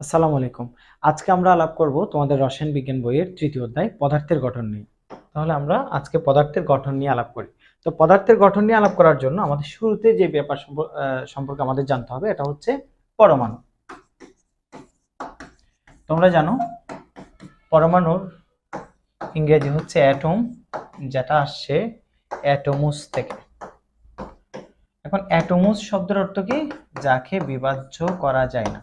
আসসালামু আলাইকুম। আজকে আমরা আলাপ করব তোমাদের রসায়ন বিজ্ঞান বইয়ের তৃতীয় অধ্যায় পদার্থের গঠন নিয়ে। তাহলে আমরা আজকে পদার্থের গঠন নিয়ে আলাপ করি। তো পদার্থের গঠন নিয়ে আলাপ করার জন্য আমাদের শুরুতে যে ব্যাপার সম্পর্কে আমাদের জানতে হবে এটা হচ্ছে পরমাণু। তোমরা জানো পরমাণুর ইংরেজি হচ্ছে অ্যাটম, যেটা আসছে অ্যাটমোস থেকে। এখন অ্যাটমোস শব্দের অর্থ কি? যাকে বিভাজ্য করা যায় না,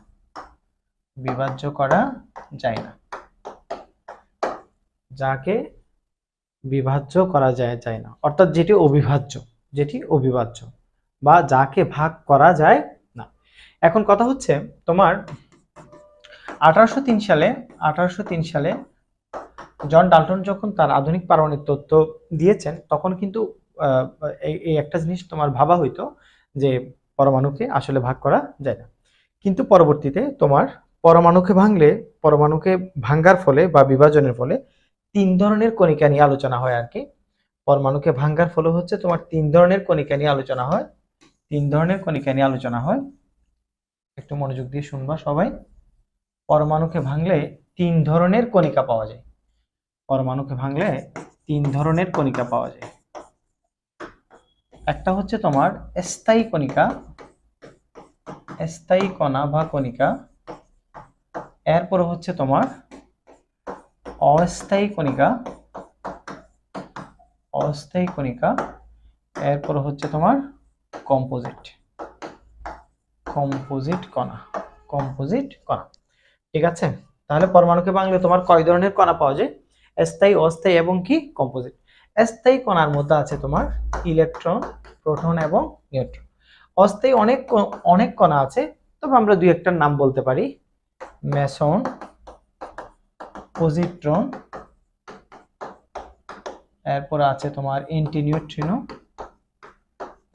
বিভাজ্য করা যায় না, যাকে বিভাজ্য করা যায় না, অর্থাৎ যেটি অবিভাজ্য, যেটি অবিভাজ্য বা যাকে ভাগ করা যায় না। এখন কথা হচ্ছে তোমার 1803 সালে জন ডাল্টন যখন তার আধুনিক পারমাণবিক তত্ত্ব দিয়েছেন, তখন কিন্তু এই একটা জিনিস তোমার ভাবা হইতো যে পরমাণুকে আসলে ভাগ করা যায় না। কিন্তু পরবর্তীতে তোমার পরমাণুকে ভাঙ্গার ফলে বা বিভাজনের ফলে তিন ধরনের কণিকা নিয়ে আলোচনা হয় আর কি। পরমাণুকে ভাঙ্গার ফলে হচ্ছে তোমার তিন ধরনের কণিকা নিয়ে আলোচনা হয়। তিন ধরনের কণিকা নিয়ে আলোচনা হয়, একটু মনোযোগ দিয়ে শুনবা সবাই। পরমাণুকে ভাঙলে তিন ধরনের কণিকা পাওয়া যায়। পরমাণুকে ভাঙলে তিন ধরনের কণিকা পাওয়া যায়। একটা হচ্ছে তোমার স্থায়ী কণিকা, স্থায়ী কণা বা কণিকা। এরপরে হচ্ছে তোমার অস্থায়ী কণিকা, অস্থায়ী কণিকা। এরপর হচ্ছে তোমার কম্পোজিট, কম্পোজিট কণা, কম্পোজিট কণা। ঠিক আছে? তাহলে পরমাণুকে ভাঙলে তোমার কয় ধরনের কণা পাওয়া যায়? স্থায়ী, অস্থায়ী এবং কি কম্পোজিট। স্থায়ী কণার মধ্যে আছে তোমার ইলেকট্রন, প্রোটন এবং নিউট্রন। অস্থায়ী অনেক কণা আছে, তবে আমরা দুই একটার নাম বলতে পারি। মেসন, পজিট্রন, এরপর আছে তোমার অ্যান্টিনিউট্রিনো,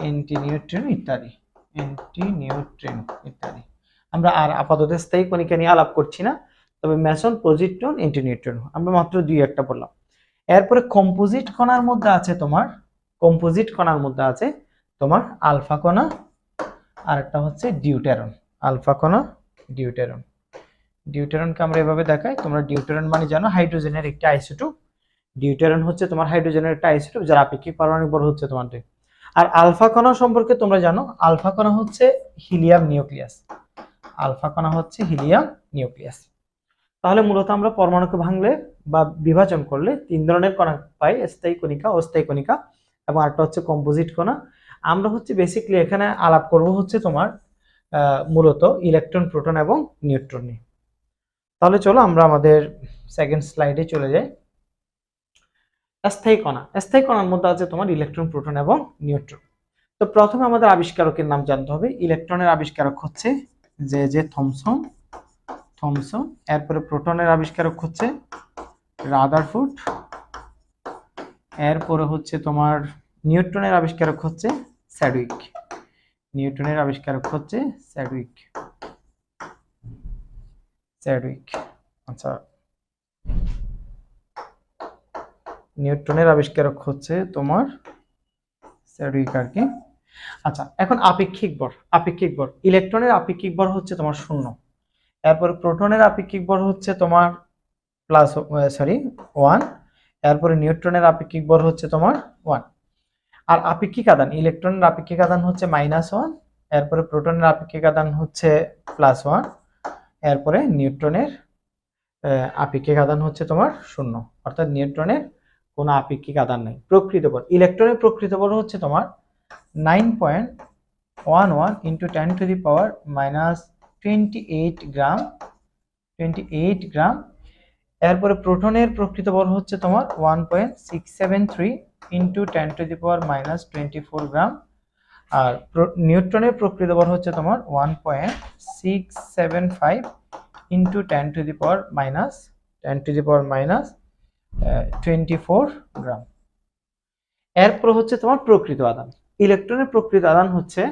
অ্যান্টিনিউট্রিনো ইত্যাদি, অ্যান্টিনিউট্রিনো ইত্যাদি। আমরা আর আপাতত স্থায়ী কণিকা নিয়ে আলাপ করছি না, তবে মেসন, পজিট্রন, অ্যান্টিনিউট্রিনো আমরা মাত্র দুই একটা বললাম। এরপরে কম্পোজিট কণার মধ্যে আছে তোমার, কম্পোজিট কণার মধ্যে আছে তোমার আলফা কণা, আর একটা হচ্ছে ডিউটেরন। আলফা কণা, ডিউটেরন। ডিউটেরনকে আমরা এভাবে দেখাই, তোমরা ডিউটেরন মানে জানো হাইড্রোজেনের একটি আইসোটোপ। ডিউটেরন হচ্ছে তোমার হাইড্রোজেনের একটা আইসোটোপ যার আপেক্ষিক পারমাণবিক ভর হচ্ছে তোমার 2। আর আলফা কণা সম্পর্কে তোমরা জানো, আলফা কণা হচ্ছে হিলিয়াম নিউক্লিয়াস। আলফা কণা হচ্ছে হিলিয়াম নিউক্লিয়াস। তাহলে মূলত আমরা পরমাণুকে ভাঙলে বা বিভাজন করলে তিন ধরনের কণা পাই, স্থায়ী কণিকা, অস্থায়ী কণিকা এবং আরেকটা হচ্ছে কম্পোজিট কণা। আমরা হচ্ছে বেসিক্যালি এখানে আলাপ করব হচ্ছে তোমার মূলত ইলেকট্রন, প্রোটন এবং নিউট্রন নিয়ে। তাহলে চলো আমরা আমাদের সেকেন্ড স্লাইডে চলে যাই। স্থায়ী কণা, স্থায়ী কণার মধ্যে আছে তোমার ইলেকট্রন, প্রোটন এবং নিউট্রন। তো প্রথমে আমাদের আবিষ্কারকের নাম জানতে হবে। ইলেকট্রনের আবিষ্কারক হচ্ছে জে থমসন, থমসন। এরপরে প্রোটনের আবিষ্কারক হচ্ছে রাদারফোর্ড। এরপরে হচ্ছে তোমার নিউট্রনের আবিষ্কারক হচ্ছে স্যাডউইক। নিউটনের আবিষ্কারক হচ্ছে স্যাডউইক, স্যাডউইক। আচ্ছা, নিউটনের আবিষ্কারক হচ্ছে তোমার স্যাডউইক আর কি। আচ্ছা, এখন আপেক্ষিক ভর, আপেক্ষিক ভর। ইলেকট্রনের আপেক্ষিক ভর হচ্ছে তোমার 0। এরপর প্রোটনের আপেক্ষিক ভর হচ্ছে তোমার প্লাস 1। এরপরে নিউট্রনের আপেক্ষিক ভর হচ্ছে তোমার 1। আর আপেক্ষিক আদান, ইলেকট্রনের আপেক্ষিক আদান হচ্ছে -1। এরপরে প্রোটনের আপেক্ষিক আদান হচ্ছে +1। এরপরে নিউট্রনের আপেক্ষিক আদান হচ্ছে তোমার 0, অর্থাৎ নিউট্রনের কোনো আপেক্ষিক আদান নাই। প্রকৃত ভর, ইলেকট্রনের প্রকৃত ভর হচ্ছে তোমার 9.11 × 10⁻28 গ্রাম, 28 গ্রাম। এরপরে প্রোটনের প্রকৃত ভর হচ্ছে তোমার 1.673 × 10⁻24 গ্রাম। আর নিউট্রনের প্রকৃত ভর হচ্ছে তোমার 1.675 × 10⁻24 গ্রাম। এরপর হচ্ছে তোমার প্রকৃত আদান। ইলেকট্রনের প্রকৃত আদান হচ্ছে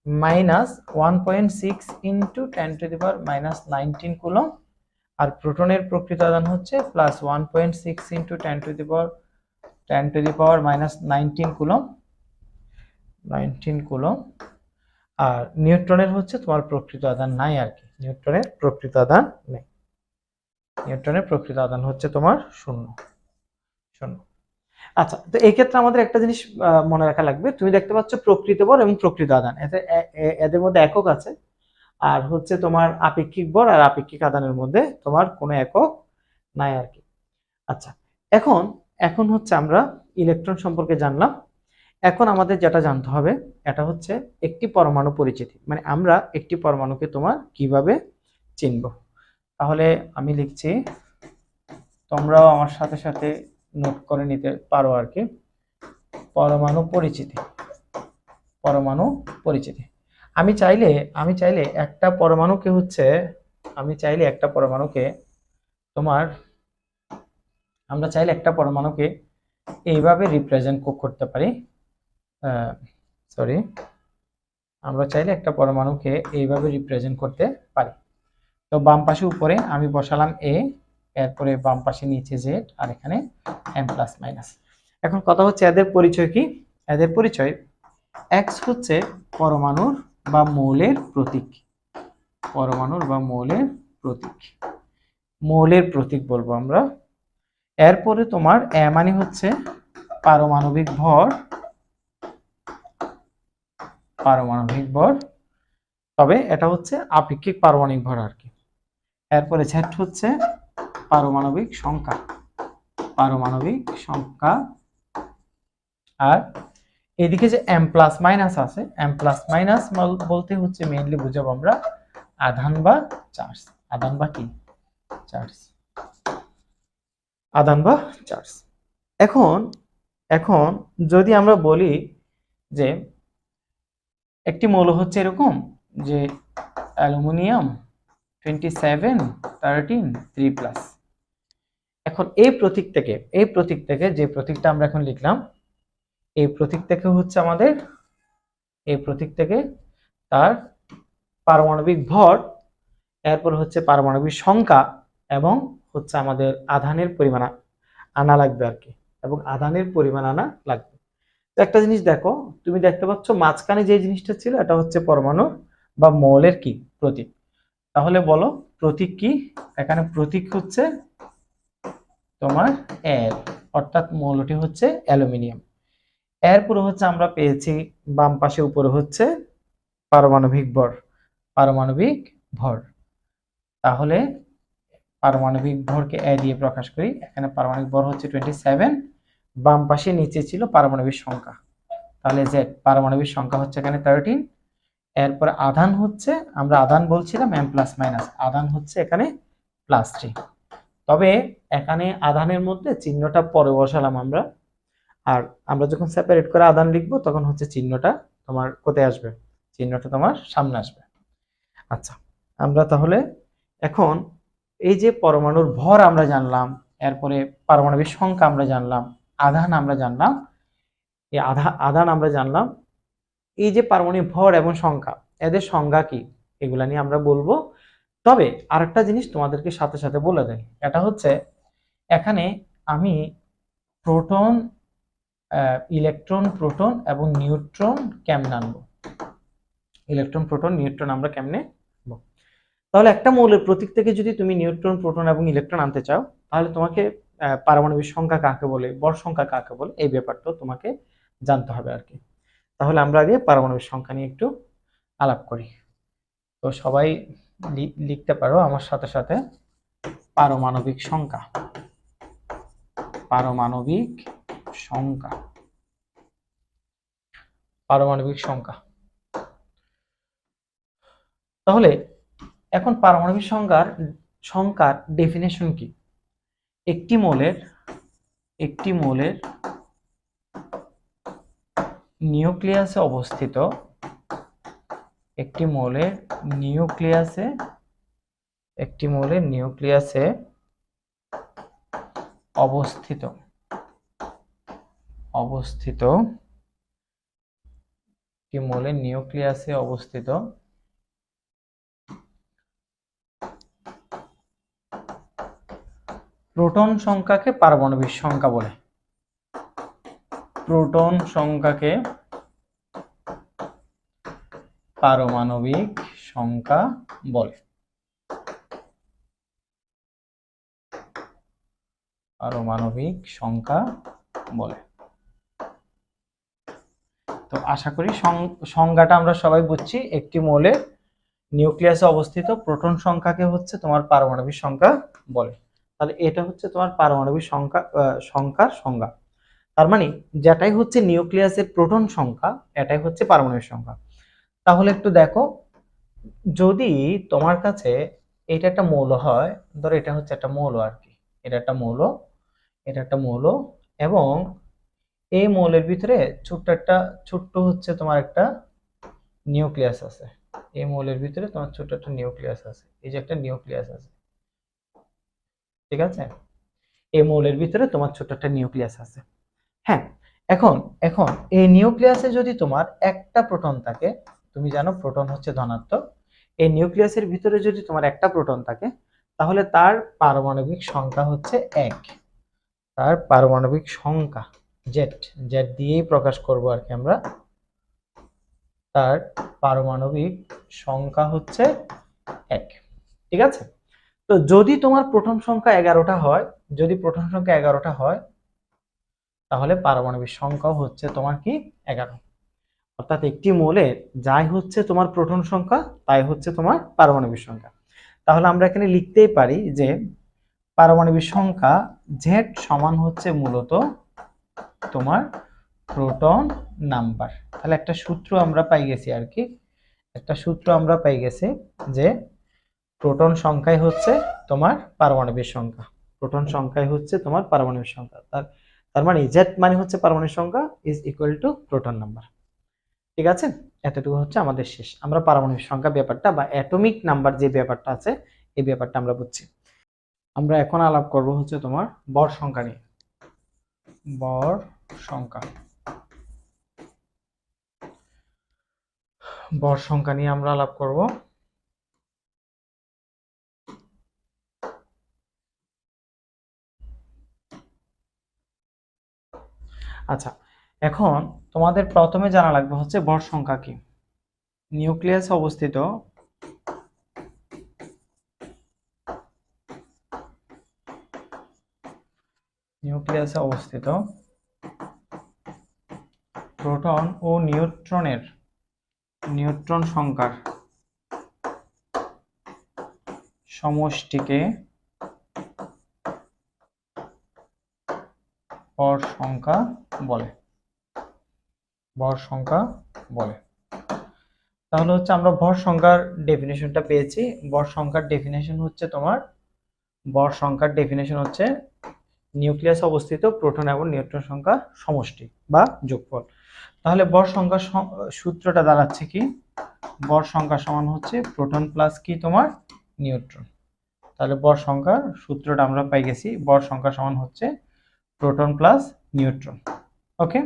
-1.6 × 10⁻19 কুলম। আর প্রোটনের প্রকৃত আদান হচ্ছে +1.6 × 10⁻19 কুলম, 19 কুলম। আর নিউট্রনের হচ্ছে তোমার প্রকৃত আধান নাই আর কি, নিউট্রনের প্রকৃত আধান নেই, নিউট্রনের প্রকৃত আধান হচ্ছে তোমার শূন্য, শূন্য। আচ্ছা, তো এই ক্ষেত্রে আমাদের একটা জিনিস মনে রাখা লাগবে, তুমি দেখতে পাচ্ছ প্রকৃত ভর এবং প্রকৃত আধান, এদের মধ্যে একক আছে, আর হচ্ছে তোমার আপেক্ষিক ভর আর আপেক্ষিক আধানের মধ্যে তোমার কোনো একক নাই আর কি। আচ্ছা, এখন এখন হচ্ছে আমরা ইলেকট্রন সম্পর্কে জানলাম। এখন আমাদের যেটা জানতে হবে এটা হচ্ছে একটি পরমাণু পরিচিতি, মানে আমরা একটি পরমাণুকে তোমার কিভাবে চিনব। তাহলে আমি লিখছি, তোমরাও আমার সাথে সাথে নোট করে নিতে পারো আর কি। পরমাণু পরিচিতি, পরমাণু পরিচিতি। আমি চাইলে একটা পরমাণুকে হচ্ছে, আমি চাইলে একটা পরমাণুকে তোমার, আমরা চাইলে একটা পরমাণুকে এইভাবে রিপ্রেজেন্ট করতে পারি, সরি, আমরা চাইলে একটা পরমাণুকে এইভাবে রিপ্রেজেন্ট করতে পারি। তো বাম পাশে উপরে আমি বসালাম এ, এরপরে বাম পাশে নিচে জেড, আর এখানে এম প্লাস মাইনাস। এখন কথা হচ্ছে এদের পরিচয় কি? এদের পরিচয়, এক্স হচ্ছে পরমাণুর বা মৌলের প্রতীক, পরমাণুর বা মৌলের প্রতীক, মৌলের প্রতীক বলবো আমরা। এরপরে তোমার এ মানে হচ্ছে পারমাণবিক ভর, পারমাণবিক ভর, তবে এটা হচ্ছে আপেক্ষিক পারমাণবিক ভর আর কি। এরপরে জেড হচ্ছে পারমাণবিক সংখ্যা, পারমাণবিক সংখ্যা। আর এদিকে যে এম প্লাস মাইনাস আছে, এম প্লাস মাইনাস বলতে হচ্ছে মেইনলি বুঝাবো আমরা আধান বা চার্জ, আধান বা কি চার্জ, আধান বা চার্জ। এখন এখন যদি আমরা বলি যে একটি মৌল হচ্ছে এরকম যে অ্যালুমিনিয়াম 27 13 3+, এখন এই প্রতীক থেকে, এই প্রতীক থেকে যে প্রতীকটা আমরা এখন লিখলাম, এই প্রতীক থেকে হচ্ছে আমাদের, এই প্রতীক থেকে তার পারমাণবিক ভর, এরপর হচ্ছে পারমাণবিক সংখ্যা, এবং হচ্ছে আমাদের আধানের পরিমাণ আনা লাগবে আর কি, এবং আধানের পরিমাণ আনা লাগবে। তো একটা জিনিস দেখো, তুমি দেখতে পাচ্ছ মাঝখানে যে জিনিসটা ছিল এটা হচ্ছে পরমাণু বা মৌলের কি প্রতীক। তাহলে বলো প্রতীক কি? এখানে প্রতীক হচ্ছে তোমার এল, অর্থাৎ মৌলটি হচ্ছে অ্যালুমিনিয়াম। এরপরে হচ্ছে আমরা পেয়েছি বাম পাশে উপরে হচ্ছে পারমাণবিক ভর, পারমাণবিক ভর। তাহলে পারমাণবিক ভরকে এ দিয়ে প্রকাশ করি, এখানে পারমাণবিক ভর হচ্ছে 27, বাম পাশে নিচে ছিল পারমাণবিক সংখ্যা, তাহলে জেড পারমাণবিক সংখ্যা হচ্ছে এখানে 13। এরপর আধান হচ্ছে, আমরা আধান বলছিলাম এম প্লাস মাইনাস, আধান হচ্ছে এখানে +3। তবে এখানে আধানের মধ্যে চিহ্নটা পরে বসালাম আমরা, আর আমরা যখন সেপারেট করে আধান লিখবো তখন হচ্ছে চিহ্নটা তোমার কোথায় আসবে, চিহ্নটা তোমার সামনে আসবে। আচ্ছা, আমরা তাহলে এখন এই যে পরমাণুর ভর আমরা জানলাম, এরপরে পারমাণবিক সংখ্যা আমরা জানলাম, আধান আমরা জানলাম, এই আধান আমরা জানলাম, এই যে পারমাণবিক ভর এবং সংখ্যা, এদের সংজ্ঞা কি এগুলা নিয়ে আমরা বলবো। তবে আরেকটা জিনিস তোমাদেরকে সাথে সাথে বলে দেয়, এটা হচ্ছে এখানে আমি প্রোটন, ইলেকট্রন, প্রোটন এবং নিউট্রন কেমনে আনবো, ইলেকট্রন প্রোটন নিউট্রন আমরা কেমনে আনবো। তাহলে একটা মৌলের প্রতীক থেকে যদি তুমি নিউট্রন, প্রোটন এবং ইলেকট্রন আনতে চাও, তাহলে তোমাকে পারমাণবিক সংখ্যা কাকে বলে, ভর সংখ্যা কাকে বলে, এই ব্যাপারটা তোমাকে জানতে হবে আর কি। তাহলে আমরা আগে পারমাণবিক সংখ্যা নিয়ে একটু আলাপ করি। তো সবাই লিখতে পারো আমার সাথে সাথে, পারমাণবিক সংখ্যা, পারমাণবিক সংখ্যা, পারমাণবিক সংখ্যা। তাহলে এখন পারমাণবিক সংখ্যার ডেফিনেশন কি? একটি মৌলের নিউক্লিয়াসে অবস্থিত, একটি মৌলের নিউক্লিয়াসে অবস্থিত একটি মৌলের নিউক্লিয়াসে অবস্থিত প্রোটন সংখ্যাকে পারমাণবিক সংখ্যা বলে, প্রোটন সংখ্যাকে পারমাণবিক সংখ্যা বলে। পারমাণবিক সংখ্যা বলে। তো আশা করি সংজ্ঞাটা আমরা সবাই বুঝছি। একটি মৌলের নিউক্লিয়াসে অবস্থিত প্রোটন সংখ্যাকে হচ্ছে তোমার পারমাণবিক সংখ্যা বলে। তাহলে এটা হচ্ছে তোমার পারমাণবিক সংখ্যার সংজ্ঞা। তার মানে যেটাই হচ্ছে নিউক্লিয়াসের প্রোটন সংখ্যা এটাই হচ্ছে পারমাণবিক সংখ্যা। তাহলে একটু দেখো, যদি তোমার কাছে এটা একটা মৌল হয়, ধরো এটা হচ্ছে একটা মৌল আর কি, এটা একটা মৌল, এটা একটা মৌল, এবং এই মৌলের ভিতরে ছোট্ট হচ্ছে তোমার একটা নিউক্লিয়াস আছে। এই মৌলের ভিতরে তোমার ছোট্ট একটা নিউক্লিয়াস আছে, এই যে একটা নিউক্লিয়াস আছে, ঠিক আছে? এই মৌলের ভিতরে তোমার ছোট্ট একটা নিউক্লিয়াস আছে। হ্যাঁ, এখন এখন এই নিউক্লিয়াসে যদি তোমার একটা প্রোটন থাকে, তুমি জানো প্রোটন হচ্ছে ধনাত্মক, এই নিউক্লিয়াসের ভিতরে যদি তোমার একটা প্রোটন থাকে তাহলে তার পারমাণবিক সংখ্যা হচ্ছে 1। তার পারমাণবিক সংখ্যা জেড, জেড দিয়েই প্রকাশ করব আর কি আমরা। তার পারমাণবিক সংখ্যা হচ্ছে 1, ঠিক আছে? তো যদি তোমার প্রোটন সংখ্যা 11টা হয়, যদি প্রোটন সংখ্যা 11টা হয় তাহলে পারমাণবিক সংখ্যা হচ্ছে তোমার কি 11। অর্থাৎ একটি মৌলের যাই হচ্ছে তোমার প্রোটন সংখ্যা তাই হচ্ছে তোমার পারমাণবিক সংখ্যা। তাহলে আমরা এখানে লিখতেই পারি যে পারমাণবিক সংখ্যা জেড সমান হচ্ছে মূলত তোমার প্রোটন নাম্বার। তাহলে একটা সূত্র আমরা পাই গেছি আর কি, একটা সূত্র আমরা পাই গেছি যে প্রোটন সংখ্যাই হচ্ছে তোমার পারমাণবিক সংখ্যা, প্রোটন সংখ্যাই হচ্ছে তোমার পারমাণবিক সংখ্যা। তার মানে জেড মানে হচ্ছে পারমাণবিক সংখ্যা is equal to proton number. ঠিক আছে, এতটুকু হচ্ছে আমাদের শেষ। আমরা পারমাণবিক সংখ্যা ব্যাপারটা বা অ্যাটমিক নাম্বার যে ব্যাপারটা আছে এই ব্যাপারটা আমরা বুঝছি। আমরা এখন আলাপ করব হচ্ছে তোমার ভর সংখ্যা নিয়ে। ভর সংখ্যা, ভর সংখ্যা নিয়ে আমরা আলাপ করব। আচ্ছা, এখন তোমাদের প্রথমে জানা লাগবে হচ্ছে ভর সংখ্যা কি। নিউক্লিয়াসে অবস্থিত প্রোটন ও নিউট্রন সংখ্যার সমষ্টিকে ভর সংখ্যা বলে। ভর সংখ্যা বলে। তাহলে হচ্ছে আমরা ভর সংখ্যার ডেফিনেশনটা পেয়েছি। ভর সংখ্যার ডেফিনেশন হচ্ছে তোমার, ভর সংখ্যার ডেফিনেশন হচ্ছে নিউক্লিয়াসে অবস্থিত প্রোটন এবং নিউট্রন সংখ্যা সমষ্টি বা যোগফল। তাহলে ভর সংখ্যা সূত্রটা দাঁড়াচ্ছে কি, ভর সংখ্যা সমান হচ্ছে প্রোটন প্লাস কি তোমার নিউট্রন। তাহলে ভর সংখ্যার সূত্রটা আমরা পাই গেছি, ভর সংখ্যা সমান হচ্ছে প্রোটন প্লাস নিউট্রন। ওকে,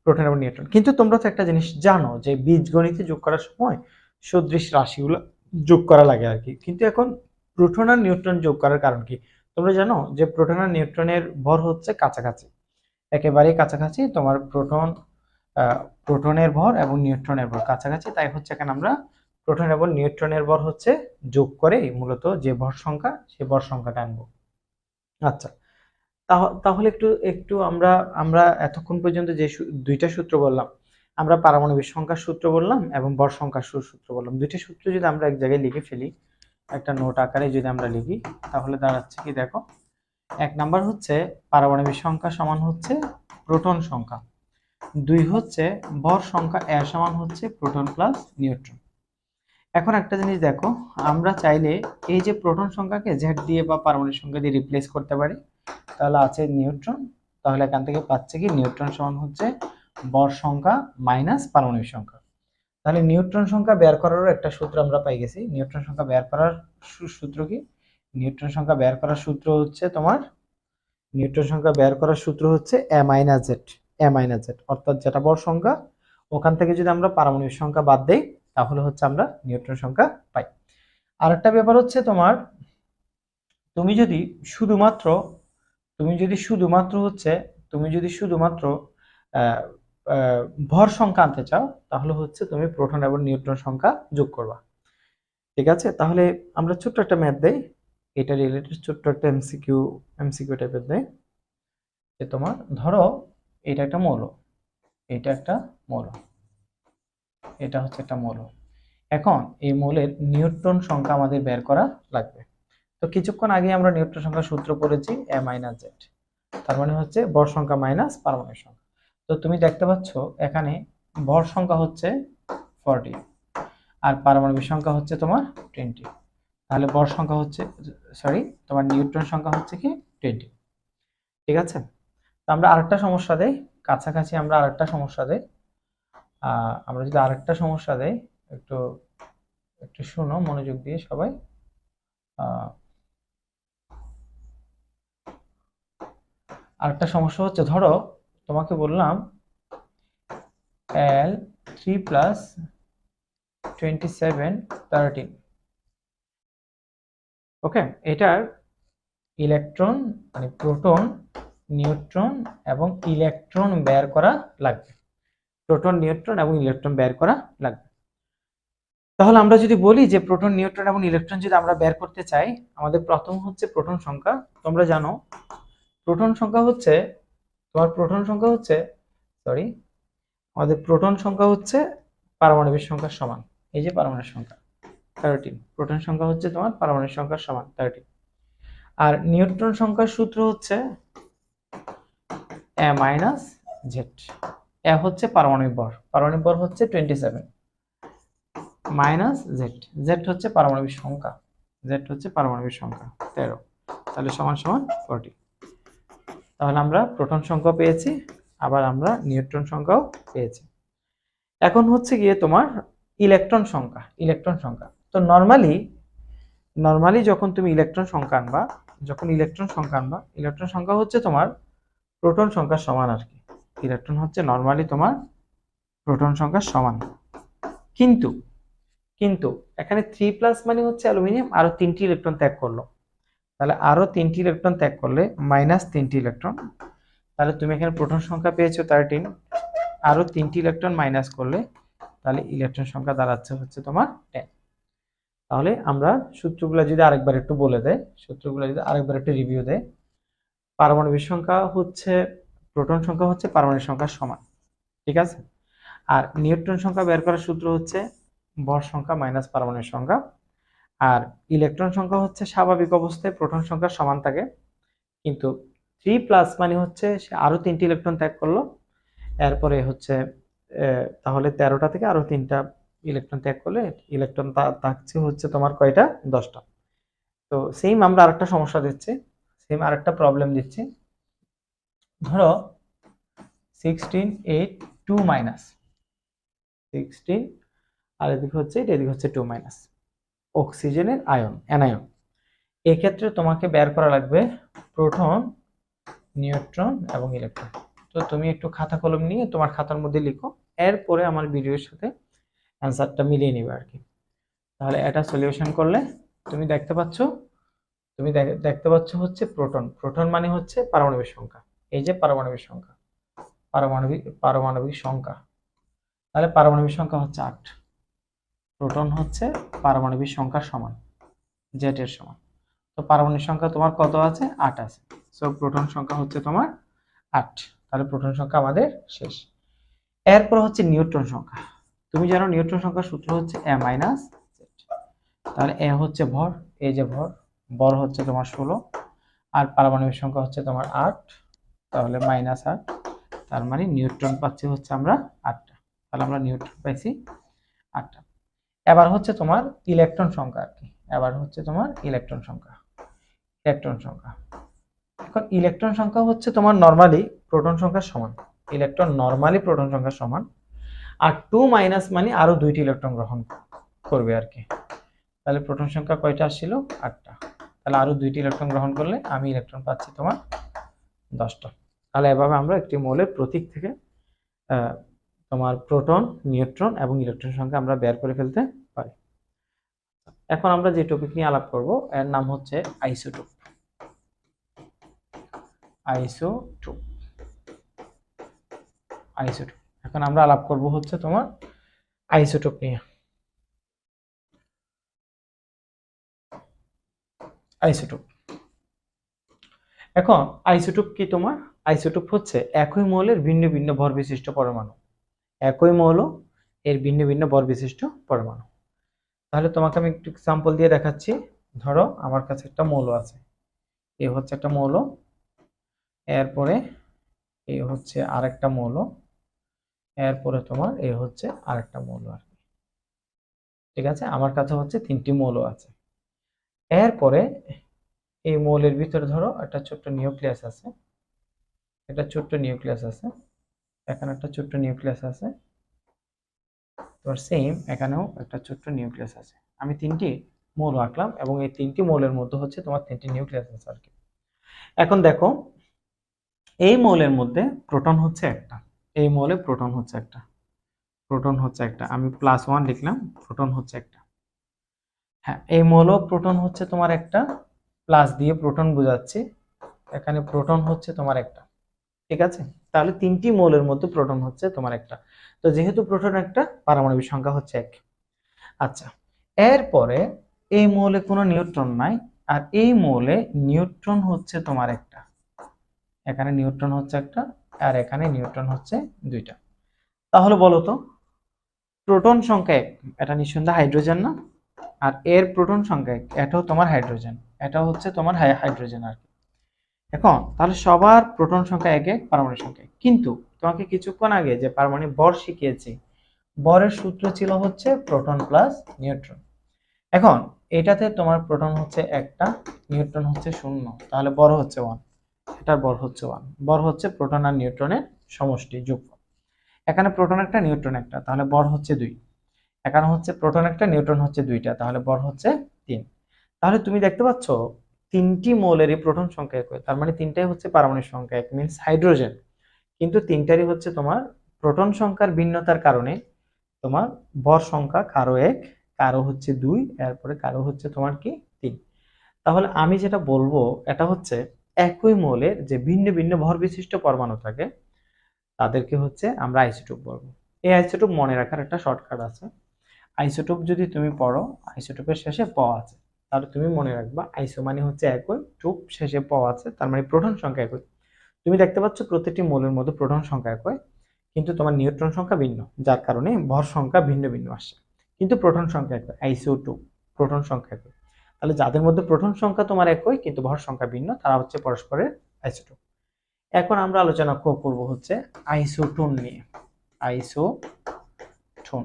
প্রোটন এবং নিউট্রন। কিন্তু তোমরা তো একটা জিনিস জানো যে বীজগণিতে যোগ করার সময় সদৃশ রাশিগুলো যোগ করা লাগে আর কি। কিন্তু এখন প্রোটন আর নিউট্রন যোগ করার কারণ কি? তোমরা জানো যে প্রোটন আর নিউট্রনের ভর হচ্ছে কাছাকাছি, একেবারেই কাছাকাছি। তোমার প্রোটনের ভর এবং নিউট্রনের ভর কাছাকাছি, তাই হচ্ছে এখানে আমরা প্রোটন এবং নিউট্রনের ভর হচ্ছে যোগ করে মূলত যে ভর সংখ্যা সেই ভর সংখ্যাটা আনবো। আচ্ছা, তাহলে একটু একটু আমরা আমরা এতক্ষণ পর্যন্ত যে দুইটা সূত্র বললাম, আমরা পারমাণবিক সংখ্যার সূত্র বললাম এবং ভর সংখ্যার সূত্র বললাম, দুইটা সূত্র যদি আমরা এক জায়গায় লিখে ফেলি, একটা নোট আকারে যদি আমরা লিখি, তাহলে দাঁড়াচ্ছে কি দেখো, এক নাম্বার হচ্ছে পারমাণবিক সংখ্যা সমান হচ্ছে প্রোটন সংখ্যা, দুই হচ্ছে ভর সংখ্যা এ সমান হচ্ছে প্রোটন প্লাস নিউট্রন। এখন একটা জিনিস দেখো, আমরা চাইলে এই যে প্রোটন সংখ্যাকে জেড দিয়ে বা পারমাণবিক সংখ্যা দিয়ে রিপ্লেস করতে পারি। তাহলে আছে নিউট্রন, তাহলে এখান থেকে পাচ্ছে কি নিউট্রন সমান হচ্ছে ভর সংখ্যা মাইনাস পারমাণবিক সংখ্যা। তাহলে নিউট্রন সংখ্যা বের করারও একটা সূত্র আমরা পাই গেছি। নিউট্রন সংখ্যা বের করার সূত্র কি? নিউট্রন সংখ্যা বের করার সূত্র হচ্ছে তোমার, নিউট্রন সংখ্যা বের করার সূত্র হচ্ছে এ মাইনাস জেড, অর্থাৎ যেটা ভর সংখ্যা ওখান থেকে যদি আমরা পারমাণবিক সংখ্যা বাদ দেই তাহলে হচ্ছে আমরা নিউট্রন সংখ্যা পাই। আরেকটা ব্যাপার হচ্ছে তোমার, তুমি যদি শুধুমাত্র ভর সংখ্যা আনতে চাও তাহলে হচ্ছে তুমি প্রোটন এবং নিউট্রন সংখ্যা যোগ করবা। ঠিক আছে, তাহলে আমরা ছোট্ট একটা ম্যাথ দেই, এটা রিলেটেড ছোট্ট একটা এমসিকিউ টাইপের দেই। যে তোমার ধরো এটা একটা মৌল, এটা একটা মৌল, এটা হচ্ছে একটা মৌল। এখন এই মৌলের নিউট্রন সংখ্যা আমাদের বের করা লাগবে। তো কিছুক্ষণ আগে আমরা নিউট্রন সংখ্যার সূত্র পড়েছি a - z, তার মানে হচ্ছে ভর সংখ্যা মাইনাস পারমাণবিক সংখ্যা। তো তুমি দেখতে পাচ্ছ এখানে ভর সংখ্যা হচ্ছে 40 আর পারমাণবিক সংখ্যা হচ্ছে তোমার 20। তাহলে ভর সংখ্যা হচ্ছে, সরি, তোমার নিউট্রন সংখ্যা হচ্ছে কি 20। ঠিক আছে, তো আমরা আরেকটা সমস্যা দেই, কাছাকাছি আমরা আরেকটা সমস্যা দেই। আমরা যদি আরেকটা সমস্যা দেই, একটু একটু শুনো মনোযোগ দিয়ে সবাই। আরেকটা সমস্যা হচ্ছে, ধরো তোমাকে বললাম L3 + 27 13, ওকে, এটার ইলেকট্রন মানে প্রোটন, নিউট্রন এবং ইলেকট্রন বের করা লাগবে। প্রোটন, নিউট্রন এবং ইলেকট্রন বের করা লাগবে। তাহলে আমরা যদি বলি যে প্রোটন, নিউট্রন এবং ইলেকট্রন যদি আমরা বের করতে চাই, আমাদের প্রথম হচ্ছে প্রোটন সংখ্যা। তোমরা জানো প্রোটন সংখ্যা হচ্ছে তোমার প্রোটন সংখ্যা হচ্ছে, সরি, আমাদের প্রোটন সংখ্যা হচ্ছে পারমাণবিক সংখ্যার সমান। এই যে পারমাণবিক সংখ্যা 13, প্রোটন সংখ্যা হচ্ছে তোমার পারমাণবিক সংখ্যার সমান 13। আর নিউট্রন সংখ্যার সূত্র হচ্ছে a - z। এ হচ্ছে পারমাণবিক ভর, পারমাণবিক ভর হচ্ছে 27 মাইনাস z, z হচ্ছে পারমাণবিক সংখ্যা, z হচ্ছে পারমাণবিক সংখ্যা 13, তাহলে সমান সমান 40। তাহলে আমরা প্রোটন সংখ্যা পেয়েছি, আবার আমরা নিউট্রন সংখ্যাও পেয়েছি। এখন হচ্ছে গিয়ে তোমার ইলেকট্রন সংখ্যা, ইলেকট্রন সংখ্যা। তো নরমালি যখন তুমি ইলেকট্রন সংখ্যা আনবা, ইলেকট্রন সংখ্যা হচ্ছে তোমার প্রোটন সংখ্যার সমান আর কি। ইলেকট্রন হচ্ছে নরমালি তোমার প্রোটন সংখ্যার সমান। কিন্তু কিন্তু এখানে 3+ মানে হচ্ছে অ্যালুমিনিয়াম আরো 3টি ইলেকট্রন ত্যাগ করলো, তাহলে আরো 3টি ইলেকট্রন ত্যাগ করলে -3টি ইলেকট্রন, তাহলে তুমি এখানে প্রোটন সংখ্যা পেয়েছো 13, আরো 3টি ইলেকট্রন মাইনাস করলে তাহলে ইলেকট্রন সংখ্যা দাঁড়াচ্ছে হচ্ছে তোমার 10। তাহলে আমরা সূত্রগুলো যদি আরেকবার একটু বলে দেই, সূত্রগুলো যদি আরেকবার একটু রিভিউ দেই, পারমাণবিক সংখ্যা হচ্ছে প্রোটন সংখ্যা হচ্ছে পারমাণবিক সংখ্যার সমান, ঠিক আছে। আর নিউট্রন সংখ্যা বের করার সূত্র হচ্ছে ভর সংখ্যা মাইনাস পারমাণবিক সংখ্যা। আর ইলেকট্রন সংখ্যা হচ্ছে স্বাভাবিক অবস্থায় প্রোটন সংখ্যার সমান থাকে, কিন্তু 3+ মানে হচ্ছে সে আরো 3টি ইলেকট্রন ত্যাগ করলো, এরপরে হচ্ছে তাহলে 13টা থেকে আরো 3টা ইলেকট্রন ত্যাগ করলে ইলেকট্রন থাকছে হচ্ছে তোমার কয়টা, 10টা। তো সেম আমরা আরেকটা সমস্যা দিচ্ছি, সেম আরেকটা প্রবলেম দিচ্ছি। ধরো 16 8 2 মাইনাস 16, আর এদিকে হচ্ছে এটা, এদিকে হচ্ছে 2 মাইনাস অক্সিজেনের আয়ন, অ্যানায়ন। এক্ষেত্রে তোমাকে বের করা লাগবে প্রোটন, নিউট্রন এবং ইলেকট্রন। তো তুমি একটু খাতা কলম নিয়ে তোমার খাতার মধ্যে লিখো, এরপরে আমার ভিডিওর সাথে অ্যান্সারটা মিলিয়ে নিবে আর কি। তাহলে এটা সলিউশন করলে তুমি দেখতে পাচ্ছ, হচ্ছে প্রোটন, প্রোটন মানে হচ্ছে পারমাণবিক সংখ্যা, এই যে পারমাণবিক সংখ্যা, পারমাণবিক সংখ্যা, তাহলে পারমাণবিক সংখ্যা হচ্ছে 8। প্রোটন হচ্ছে পারমাণবিক সংখ্যার সমান, জেড এর সমান। তো পারমাণবিক সংখ্যা তোমার কত আছে, 8 আছে। সো প্রোটন সংখ্যা হচ্ছে তোমার 8, তাহলে প্রোটন সংখ্যা আমাদের শেষ। এরপর হচ্ছে নিউট্রন সংখ্যা। তুমি জানো নিউট্রন সংখ্যার সূত্র হচ্ছে a - z। তাহলে এ হচ্ছে ভর, এই যে ভর হচ্ছে তোমার 16, আর পারমাণবিক সংখ্যা হচ্ছে তোমার 8, তাহলে -8, তার মানে নিউট্রন পাচ্ছি হচ্ছে আমরা 8টা। তাহলে আমরা নিউট্রন পাইছি 8টা। এবার হচ্ছে তোমার ইলেকট্রন সংখ্যা আর কি, এবার হচ্ছে তোমার ইলেকট্রন সংখ্যা। এখন ইলেকট্রন সংখ্যা হচ্ছে তোমার নরমালি প্রোটন সংখ্যার সমান, ইলেকট্রন নরমালি প্রোটন সংখ্যার সমান। আর 2 মাইনাস মানে আরো 2টি ইলেকট্রন গ্রহণ করবে আর কি। তাহলে প্রোটন সংখ্যা কয়টা আসছিল, 8টা। তাহলে আরো 2টি ইলেকট্রন গ্রহণ করলে আমি ইলেকট্রন পাচ্ছি তোমার 10টা। তাহলে এভাবে আমরা একটি মৌলের প্রতীক থেকে তোমার প্রোটন, নিউট্রন এবং ইলেকট্রন সংখ্যা আমরা বের করে ফেলতে পারি। এখন আমরা যে টপিক নিয়ে আলাপ করব এর নাম হচ্ছে আইসোটোপ। আইসোটোপ, এখন আমরা আলাপ করব হচ্ছে তোমার আইসোটোপ নিয়ে। আইসোটোপ, এখন আইসোটোপ কি তোমার? আইসোটোপ হচ্ছে একই মৌলের ভিন্ন ভিন্ন ভর বিশিষ্ট পরমাণু। একই মৌল, এর ভিন্ন ভিন্ন ভর বিশিষ্ট পরমাণু। তাহলে তোমাকে আমি একটু এক্সাম্পল দিয়ে দেখাচ্ছি। ধরো আমার কাছে একটা মৌল আছে, এ হচ্ছে একটা মৌল, এরপরে এ হচ্ছে আরেকটা মৌল, এরপরে তোমার এ হচ্ছে আরেকটা মৌল আর কি। ঠিক আছে, আমার কাছে হচ্ছে 3টি মৌল আছে। এরপরে এই মৌলের ভিতরে ধরো একটা ছোট্ট নিউক্লিয়াস আছে, একটা ছোট্ট নিউক্লিয়াস আছে, এখানে একটা ছোট্ট নিউক্লিয়াস আছে, তোমার সেম এখানেও একটা ছোট্ট নিউক্লিয়াস আছে। আমি 3টি মৌল আঁকলাম এবং এই 3টি মৌলের মধ্যে হচ্ছে তোমার 3টি নিউক্লিয়াস আছে আর কি। এখন দেখো এই মৌলের মধ্যে প্রোটন হচ্ছে একটা, এই মৌলে প্রোটন হচ্ছে একটা, প্রোটন হচ্ছে একটা, আমি +1 লিখলাম, প্রোটন হচ্ছে একটা। হ্যাঁ, এই মৌল প্রোটন হচ্ছে তোমার একটা, প্লাস দিয়ে প্রোটন বোঝাচ্ছি, এখানে প্রোটন হচ্ছে তোমার একটা। ঠিক আছে, তাহলে 3টি মৌলের মধ্যে প্রোটন হচ্ছে তোমার একটা। তো যেহেতু প্রোটন একটা, পারমাণবিক সংখ্যা হচ্ছে 1। আচ্ছা, এরপরে এই মৌলে কোনো নিউট্রন নাই, আর এই মৌলে নিউট্রন হচ্ছে তোমার একটা, এখানে নিউট্রন হচ্ছে একটা, আর এখানে নিউট্রন হচ্ছে 2টা। তাহলে বলো তো প্রোটন সংখ্যা 1, এটা নিঃসন্দেহে হাইড্রোজেন না? আর এর প্রোটন সংখ্যা 1, এটাও তোমার হাইড্রোজেন, এটাও হচ্ছে তোমার হাইড্রোজেন আর কি। এখন তাহলে সবার প্রোটন সংখ্যা 1, পারমাণবিক সংখ্যা 1। কিন্তু তোমাকে কিছুক্ষণ আগে যে পারমাণবিক ভর শিখিয়েছি, ভরের সূত্র ছিল হচ্ছে প্রোটন প্লাস নিউট্রন। এখন এটাতে তোমার প্রোটন হচ্ছে একটা, নিউট্রন হচ্ছে 0, তাহলে ভর হচ্ছে 1, এটার ভর হচ্ছে 1, ভর হচ্ছে প্রোটন আর নিউট্রনের সমষ্টি যোগফল। এখানে প্রোটন একটা, নিউট্রন একটা, তাহলে ভর হচ্ছে 2। এখানে হচ্ছে প্রোটন একটা, নিউট্রন হচ্ছে 2টা, তাহলে ভর হচ্ছে 3। তাহলে তুমি দেখতে পাচ্ছ 3টি মৌলেরই প্রোটন সংখ্যা 1, তার মানে 3টাই হচ্ছে পারমাণবিক সংখ্যা 1, মিন্স হাইড্রোজেন। কিন্তু 3টারই হচ্ছে তোমার প্রোটন সংখ্যার ভিন্নতার কারণে তোমার ভর সংখ্যা কারো 1, কারো হচ্ছে 2, এরপরে কারো হচ্ছে তোমার কি 3। তাহলে আমি যেটা বলবো এটা হচ্ছে একই মৌলের যে ভিন্ন ভিন্ন ভর বিশিষ্ট পরমাণু থাকে তাদেরকে হচ্ছে আমরা আইসোটোপ বলবো। এই আইসোটোপ মনে রাখার একটা শর্টকাট আছে। আইসোটোপ যদি তুমি পড়ো, আইসোটোপের শেষে প আছে, তাহলে তুমি মনে রাখবা আইসো মানে হচ্ছে একই, টোপ শেষে প আছে, তার মানে প্রোটন সংখ্যা একই। তুমি দেখতে পাচ্ছ প্রতিটি মৌলের মধ্যে প্রোটন সংখ্যা একই, কিন্তু তোমার নিউট্রন সংখ্যা ভিন্ন, যার কারণে ভর সংখ্যা ভিন্ন ভিন্ন আসছে, কিন্তু প্রোটন সংখ্যা একই, আইসোটোপ, প্রোটন সংখ্যা একই। তাহলে যাদের মধ্যে প্রোটন সংখ্যা তোমার একই কিন্তু ভর সংখ্যা ভিন্ন, তারা হচ্ছে পরস্পরের আইসোটোপ। এখন আমরা আলোচনা করব হচ্ছে আইসোটোন নিয়ে। আইসোটোন,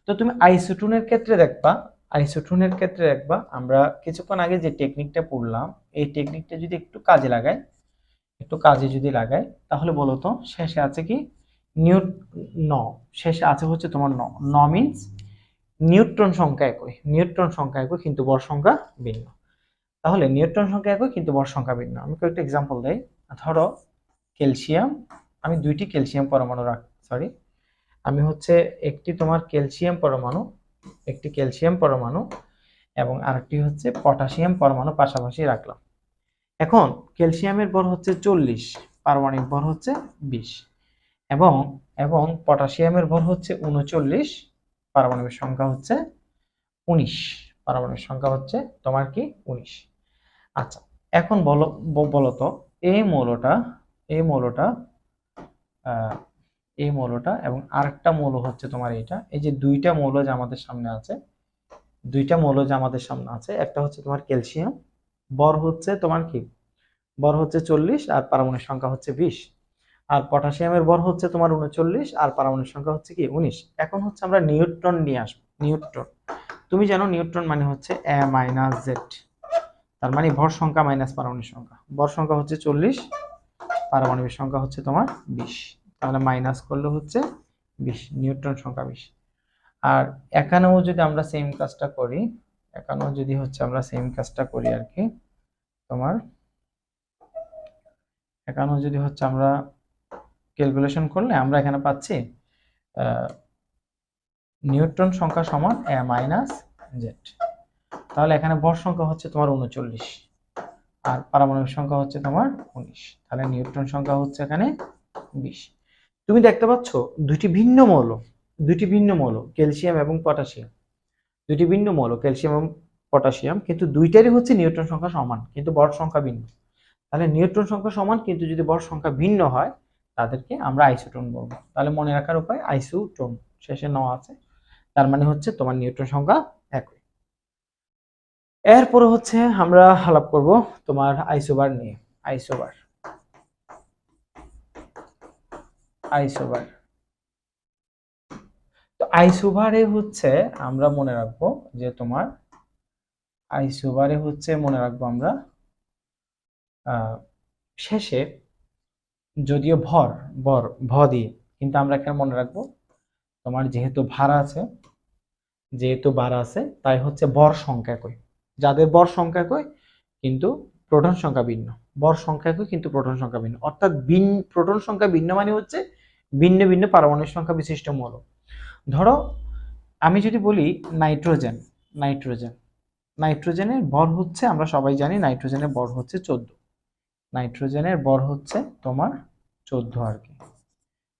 তো তুমি আইসোটোনের ক্ষেত্রে দেখবা, আইসোটোনের ক্ষেত্রে দেখবা আমরা কিছুক্ষণ আগে যে টেকনিকটা পড়লাম, এই টেকনিকটা যদি একটু কাজে লাগাই, একটু কাজে যদি লাগাই, তাহলে বলো তো শেষে আছে কি ন, শেষে আছে হচ্ছে তোমার ন মিন্স নিউট্রন সংখ্যা একই, নিউট্রন সংখ্যা একই কিন্তু ভর সংখ্যা ভিন্ন। তাহলে নিউট্রন সংখ্যা একই কিন্তু ভর সংখ্যা ভিন্ন। আমি কয়েকটা এক্সাম্পল দেই। ধরো ক্যালসিয়াম, আমি 2টি ক্যালসিয়াম পরমাণু সরি, আমি হচ্ছে একটি তোমার ক্যালসিয়াম পরমাণু, একটি ক্যালসিয়াম পরমাণু এবং আরেকটি হচ্ছে পটাশিয়াম পরমাণু পাশাপাশি রাখলাম। এখন ক্যালসিয়ামের ভর হচ্ছে 40, পারমাণবিক ভর হচ্ছে 20, এবং এবং পটাশিয়ামের ভর হচ্ছে 39, পারমাণবিক সংখ্যা হচ্ছে 19, পারমাণবিক সংখ্যা হচ্ছে তোমার কি 19। আচ্ছা, এখন বলতো এই মৌলটা, এই মৌলটা এই মৌলটা এবং আরেকটা মৌল হচ্ছে তোমার এটা, এই যে 2টা মৌল যে আমাদের সামনে আছে, 2টা মৌল যে আমাদের সামনে আছে, একটা হচ্ছে তোমার ক্যালসিয়াম, ভর হচ্ছে তোমার কি, ভর হচ্ছে 40 আর পারমাণবিক সংখ্যা হচ্ছে 20, আর পটাশিয়ামের ভর হচ্ছে তোমার 39 আর পারমাণবিক সংখ্যা হচ্ছে কি 19। এখন হচ্ছে আমরা নিউট্রন নিয়ে আসবো। নিউট্রন, তুমি জানো নিউট্রন মানে হচ্ছে a - z, তার মানে ভর সংখ্যা মাইনাস পারমাণবিক সংখ্যা, ভর সংখ্যা হচ্ছে 40, পারমাণবিক সংখ্যা হচ্ছে তোমার 20, তাহলে মাইনাস করলে হচ্ছে 20, নিউট্রন সংখ্যা 20। আর এখানেও যদি আমরা সেম কাজটা করি, এখানেও যদি হচ্ছে আমরা সেম কাজটা করি আর কি, তোমার এখানেও যদি হচ্ছে আমরা ক্যালকুলেশন করলে আমরা এখানে পাচ্ছি নিউট্রন সংখ্যা সমান a - z। তাহলে এখানে ভর সংখ্যা হচ্ছে তোমার 39 আর পারমাণবিক সংখ্যা হচ্ছে তোমার 19, তাহলে নিউট্রন সংখ্যা হচ্ছে এখানে 20। তুমি দেখতে পাচ্ছ দুইটি ভিন্ন মৌল ক্যালসিয়াম এবং পটাশিয়াম, দুইটি ভিন্ন মৌল ক্যালসিয়াম এবং পটাশিয়াম, কিন্তু দুইটারই হচ্ছে নিউট্রন সংখ্যা সমান কিন্তু ভর সংখ্যা ভিন্ন। তাহলে নিউট্রন সংখ্যা সমান কিন্তু যদি ভর সংখ্যা ভিন্ন হয় তাদেরকে আমরা আইসোটোন বলবো। তাহলে মনে রাখার উপায় আইসোটোন শেষে ন আছে, তার মানে হচ্ছে তোমার নিউট্রন সংখ্যা একই। এরপরে হচ্ছে আমরা আলাপ করব তোমার আইসোবার নিয়ে। আইসোবার আইসোবার তো আইসোবারে হচ্ছে আমরা মনে রাখবো যে তোমার আইসোবারে হচ্ছে মনে রাখবো আমরা শেষে যদিও ভর ভর ভ দিয়ে, কিন্তু আমরা এখানে মনে রাখবো তোমার যেহেতু ভার আছে তাই হচ্ছে ভর সংখ্যা একই। যাদের ভর সংখ্যা একই কিন্তু প্রোটন সংখ্যা ভিন্ন, ভর সংখ্যা একই কিন্তু প্রোটন সংখ্যা ভিন্ন, অর্থাৎ প্রোটন সংখ্যা ভিন্ন মানে হচ্ছে ভিন্ন ভিন্ন পারমাণবিক সংখ্যা বিশিষ্ট মৌল। ধরো আমি যদি বলি নাইট্রোজেন, নাইট্রোজেনের ভর হচ্ছে, আমরা সবাই জানি নাইট্রোজেনের ভর হচ্ছে 14, নাইট্রোজেনের ভর হচ্ছে তোমার 14 আর কি,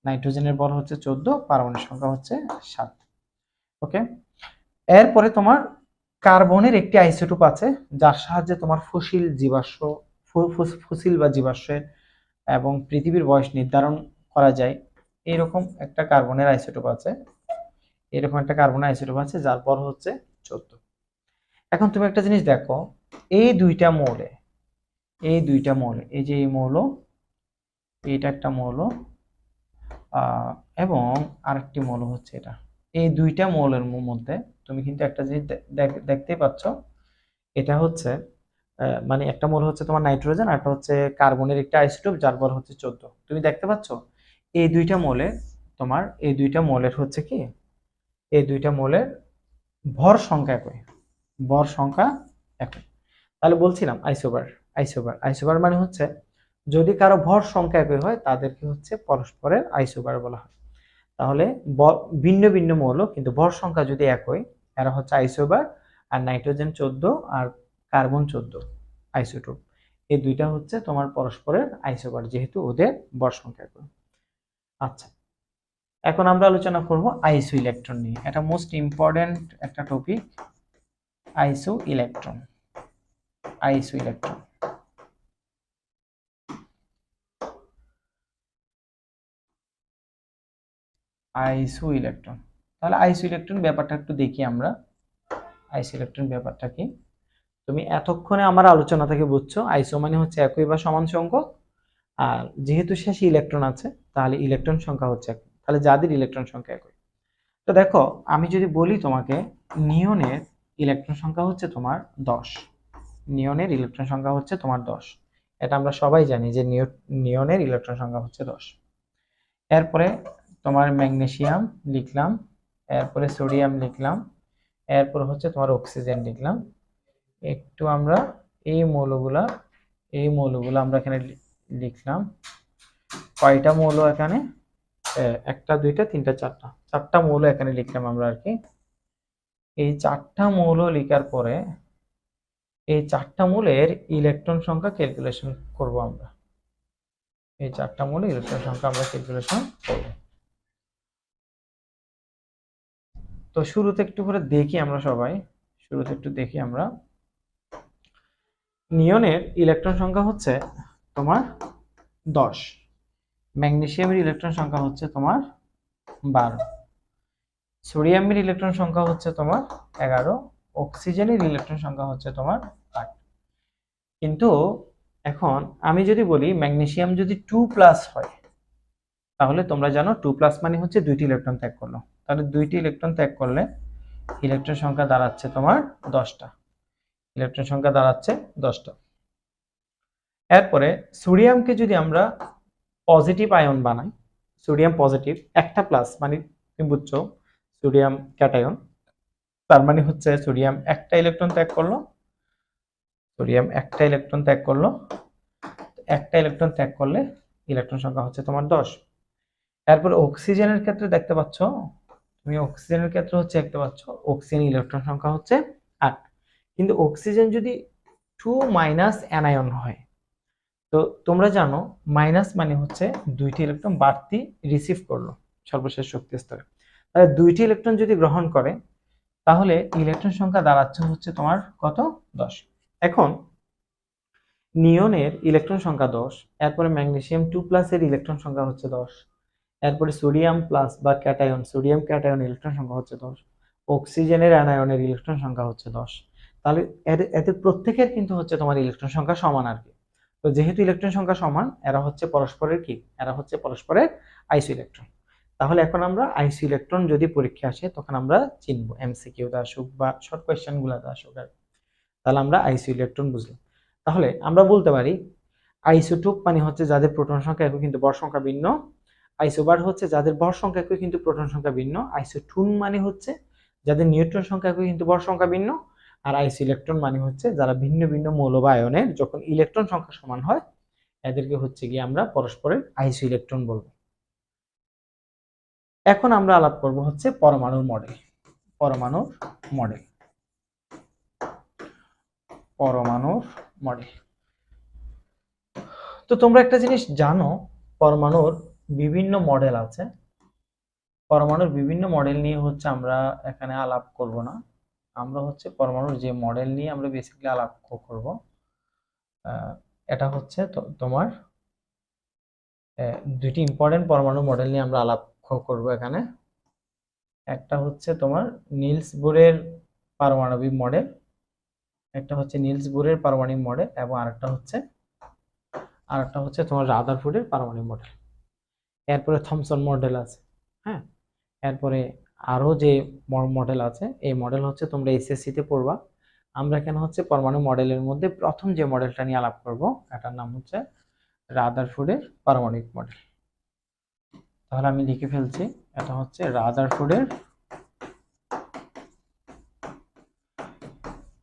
নাইট্রোজেনের ভর হচ্ছে 14, পারমাণবিক সংখ্যা হচ্ছে 7। ওকে, এরপরে তোমার কার্বনের একটি আইসোটোপ আছে যার সাহায্যে তোমার ফসিল বা জীবাশ্মের এবং পৃথিবীর বয়স নির্ধারণ করা যায়। এরকম একটা কার্বনের আইসোটোপ আছে, যার ভর হচ্ছে 14। এখন তুমি একটা জিনিস দেখো, এই দুইটা মৌলে এই যে এই মৌল, এইটা একটা মৌল এবং আরেকটি মৌল হচ্ছে এটা, এই দুইটা মৌলের মধ্যে তুমি কিন্তু একটা জিনিস দেখতেই পাচ্ছ, এটা হচ্ছে মানে একটা মৌল হচ্ছে তোমার নাইট্রোজেন আর একটা হচ্ছে কার্বনের একটা আইসোটোপ যার ভর হচ্ছে 14। তুমি দেখতে পাচ্ছ এই দুইটা মৌলের হচ্ছে কি, এই দুইটা মৌলের ভর সংখ্যা একই। তাহলে বলছিলাম আইসোবার মানে হচ্ছে যদি কারো ভর সংখ্যা একই হয় তাদেরকে হচ্ছে পরস্পরের আইসোবার বলা হয়। তাহলে ভিন্ন ভিন্ন মৌল কিন্তু ভর সংখ্যা যদি একই, এরা হচ্ছে আইসোবার। আর নাইট্রোজেন 14 আর কার্বন 14 আইসোটোপ, এই দুইটা হচ্ছে তোমার পরস্পরের আইসোবার যেহেতু ওদের ভর সংখ্যা একই। আচ্ছা, এখন আমরা আলোচনা করব আইসো ইলেকট্রন নিয়ে। এটা মোস্ট ইম্পর্টেন্ট একটা টপিক, আইসো ইলেকট্রন। আইসো ইলেকট্রন তাহলে আইসো ইলেকট্রন ব্যাপারটা একটু দেখি আমরা। আইসো ইলেকট্রন ব্যাপারটা কি, তুমি এতক্ষণে আমার আলোচনা থেকে বুঝছো আইসো মানে হচ্ছে একই বা সমান সংখ্যক, আর যেহেতু শেষে ইলেকট্রন আছে তাহলে ইলেকট্রন সংখ্যা হচ্ছে একই, তাহলে যাদের ইলেকট্রন সংখ্যা একই। তো দেখো আমি যদি বলি তোমাকে নিয়নের ইলেকট্রন সংখ্যা হচ্ছে তোমার 10, নিয়নের ইলেকট্রন সংখ্যা হচ্ছে তোমার 10, এটা আমরা সবাই জানি যে নিয়নের ইলেকট্রন সংখ্যা হচ্ছে 10। এরপরে তোমার ম্যাগনেসিয়াম লিখলাম, এরপরে সোডিয়াম লিখলাম, এরপর হচ্ছে তোমার অক্সিজেন লিখলাম। একটু আমরা এই মৌলগুলা আমরা এখানে লিখলাম। কয়টা মৌল এখানে, একটা দুইটা তিনটা চারটা মৌল এখানে লিখলাম আমরা আর কি। এই চারটা মৌল লেখার পরে এই চারটা মৌলের ইলেকট্রন সংখ্যা ক্যালকুলেশন করব আমরা। এই চারটা মৌলের ইলেকট্রন সংখ্যা আমরা ক্যালকুলেশন করব। তো শুরুতে একটু করে দেখি আমরা সবাই, নিয়নের ইলেকট্রন সংখ্যা হচ্ছে তোমার 10, ম্যাগনেসিয়ামের ইলেকট্রন সংখ্যা হচ্ছে তোমার 12, সোডিয়ামের ইলেকট্রন সংখ্যা হচ্ছে তোমার 11, অক্সিজেনের ইলেকট্রন সংখ্যা হচ্ছে তোমার 8। কিন্তু এখন আমি যদি বলি ম্যাগনেসিয়াম যদি 2+ হয়, তাহলে তোমরা জানো 2+ মানে হচ্ছে দুইটি ইলেকট্রন ত্যাগ করলো, তাহলে দুইটি ইলেকট্রন ত্যাগ করলে ইলেকট্রন সংখ্যা দাঁড়াচ্ছে তোমার 10টা, ইলেকট্রন সংখ্যা দাঁড়াচ্ছে 10টা। এরপরে সোডিয়ামকে যদি আমরা পজিটিভ আয়ন বানাই, সোডিয়াম পজিটিভ একটা প্লাস মানে তুমি বুঝছো সোডিয়াম ক্যাটায়ন, তার মানে হচ্ছে সোডিয়াম একটা ইলেকট্রন ত্যাগ করলো, একটা ইলেকট্রন ত্যাগ করলে ইলেকট্রন সংখ্যা হচ্ছে তোমার 10। এরপর অক্সিজেনের ক্ষেত্রে দেখতে পাচ্ছ, অক্সিজেন ইলেকট্রন সংখ্যা হচ্ছে 8, কিন্তু অক্সিজেন যদি 2- অ্যানায়ন হয় তো তোমরা জানো মাইনাস মানে হচ্ছে দুইটি ইলেকট্রন বাড়তি রিসিভ করলো সর্বশেষ শক্তি স্তরে। তাহলে দুইটি ইলেকট্রন যদি গ্রহণ করে তাহলে ইলেকট্রন সংখ্যা দাঁড়াচ্ছে হচ্ছে তোমার কত? 10। এখন নিয়নের ইলেকট্রন সংখ্যা 10, এরপরে ম্যাগনেসিয়াম 2+ এর ইলেকট্রন সংখ্যা হচ্ছে 10, এরপরে সোডিয়াম প্লাস বা ক্যাটায়ন, সোডিয়াম ক্যাটায়ন ইলেকট্রন সংখ্যা হচ্ছে 10, অক্সিজেনের অ্যানায়নের ইলেকট্রন সংখ্যা হচ্ছে 10। তাহলে এদের প্রত্যেকের কিন্তু হচ্ছে তোমার ইলেকট্রন সংখ্যা সমান আর কি। তো যেহেতু ইলেকট্রন সংখ্যা সমান, এরা হচ্ছে পরস্পরের কি? এরা হচ্ছে পরস্পরের আইসো ইলেকট্রন। তাহলে এখন আমরা আইসো ইলেকট্রন যদি পরীক্ষা আসে তখন আমরা চিনব, এমসিকিউতে আসুক বা শর্ট কোয়েশ্চেন গুলাতে আসুক আর। তাহলে আমরা আইসো ইলেকট্রন বুঝলাম। তাহলে আমরা বলতে পারি আইসোটোপ মানে হচ্ছে যাদের প্রোটন সংখ্যা একই কিন্তু ভর সংখ্যা ভিন্ন, আইসোবার হচ্ছে যাদের ভর সংখ্যা একই কিন্তু প্রোটন সংখ্যা ভিন্ন, আইসোটুন মানে হচ্ছে যাদের নিউট্রন সংখ্যা একই কিন্তু ভর সংখ্যা ভিন্ন, আর আইসো ইলেকট্রন মানে হচ্ছে যারা ভিন্ন ভিন্ন মৌল বা আয়নের যখন ইলেকট্রন সংখ্যা সমান হয় এদেরকে হচ্ছে গিয়ে আমরা পরস্পরের আইসো ইলেকট্রন বলবো। এখন আমরা আলাপ করব হচ্ছে পরমাণুর মডেল। পরমাণুর মডেল, পরমাণুর মডেল। তো তোমরা একটা জিনিস জানো, পরমাণুর বিভিন্ন মডেল আছে। পরমাণুর বিভিন্ন মডেল নিয়ে হচ্ছে আমরা এখানে আলাপ করব না, আমরা হচ্ছে পরমাণুর যে মডেল নিয়ে আমরা বেসিক্যালি আলাপ করব এটা হচ্ছে তোমার দুইটি ইম্পর্টেন্ট পরমাণু মডেল নিয়ে আমরা আলাপ করব এখানে। একটা হচ্ছে তোমার নিলস বোরের পারমাণবিক মডেল, একটা হচ্ছে নিলস বোরের পারমাণবিক মডেল, এবং আরেকটা হচ্ছে তোমার রাদারফোর্ডের পারমাণবিক মডেল। এরপরে থমসন মডেল আছে, হ্যাঁ। এরপরে আরো যে মডেল আছে এই মডেল হচ্ছে তোমরা এসএসসি তে পড়বা। আমরা এখানে হচ্ছে পরমাণু মডেলের মধ্যে প্রথম যে মডেলটা নিয়ে আলাপ করব এটার নাম হচ্ছে রাদারফোর্ডের পারমাণবিক মডেল। তাহলে আমি লিখে ফেলছি, এটা হচ্ছে রাদারফোর্ডের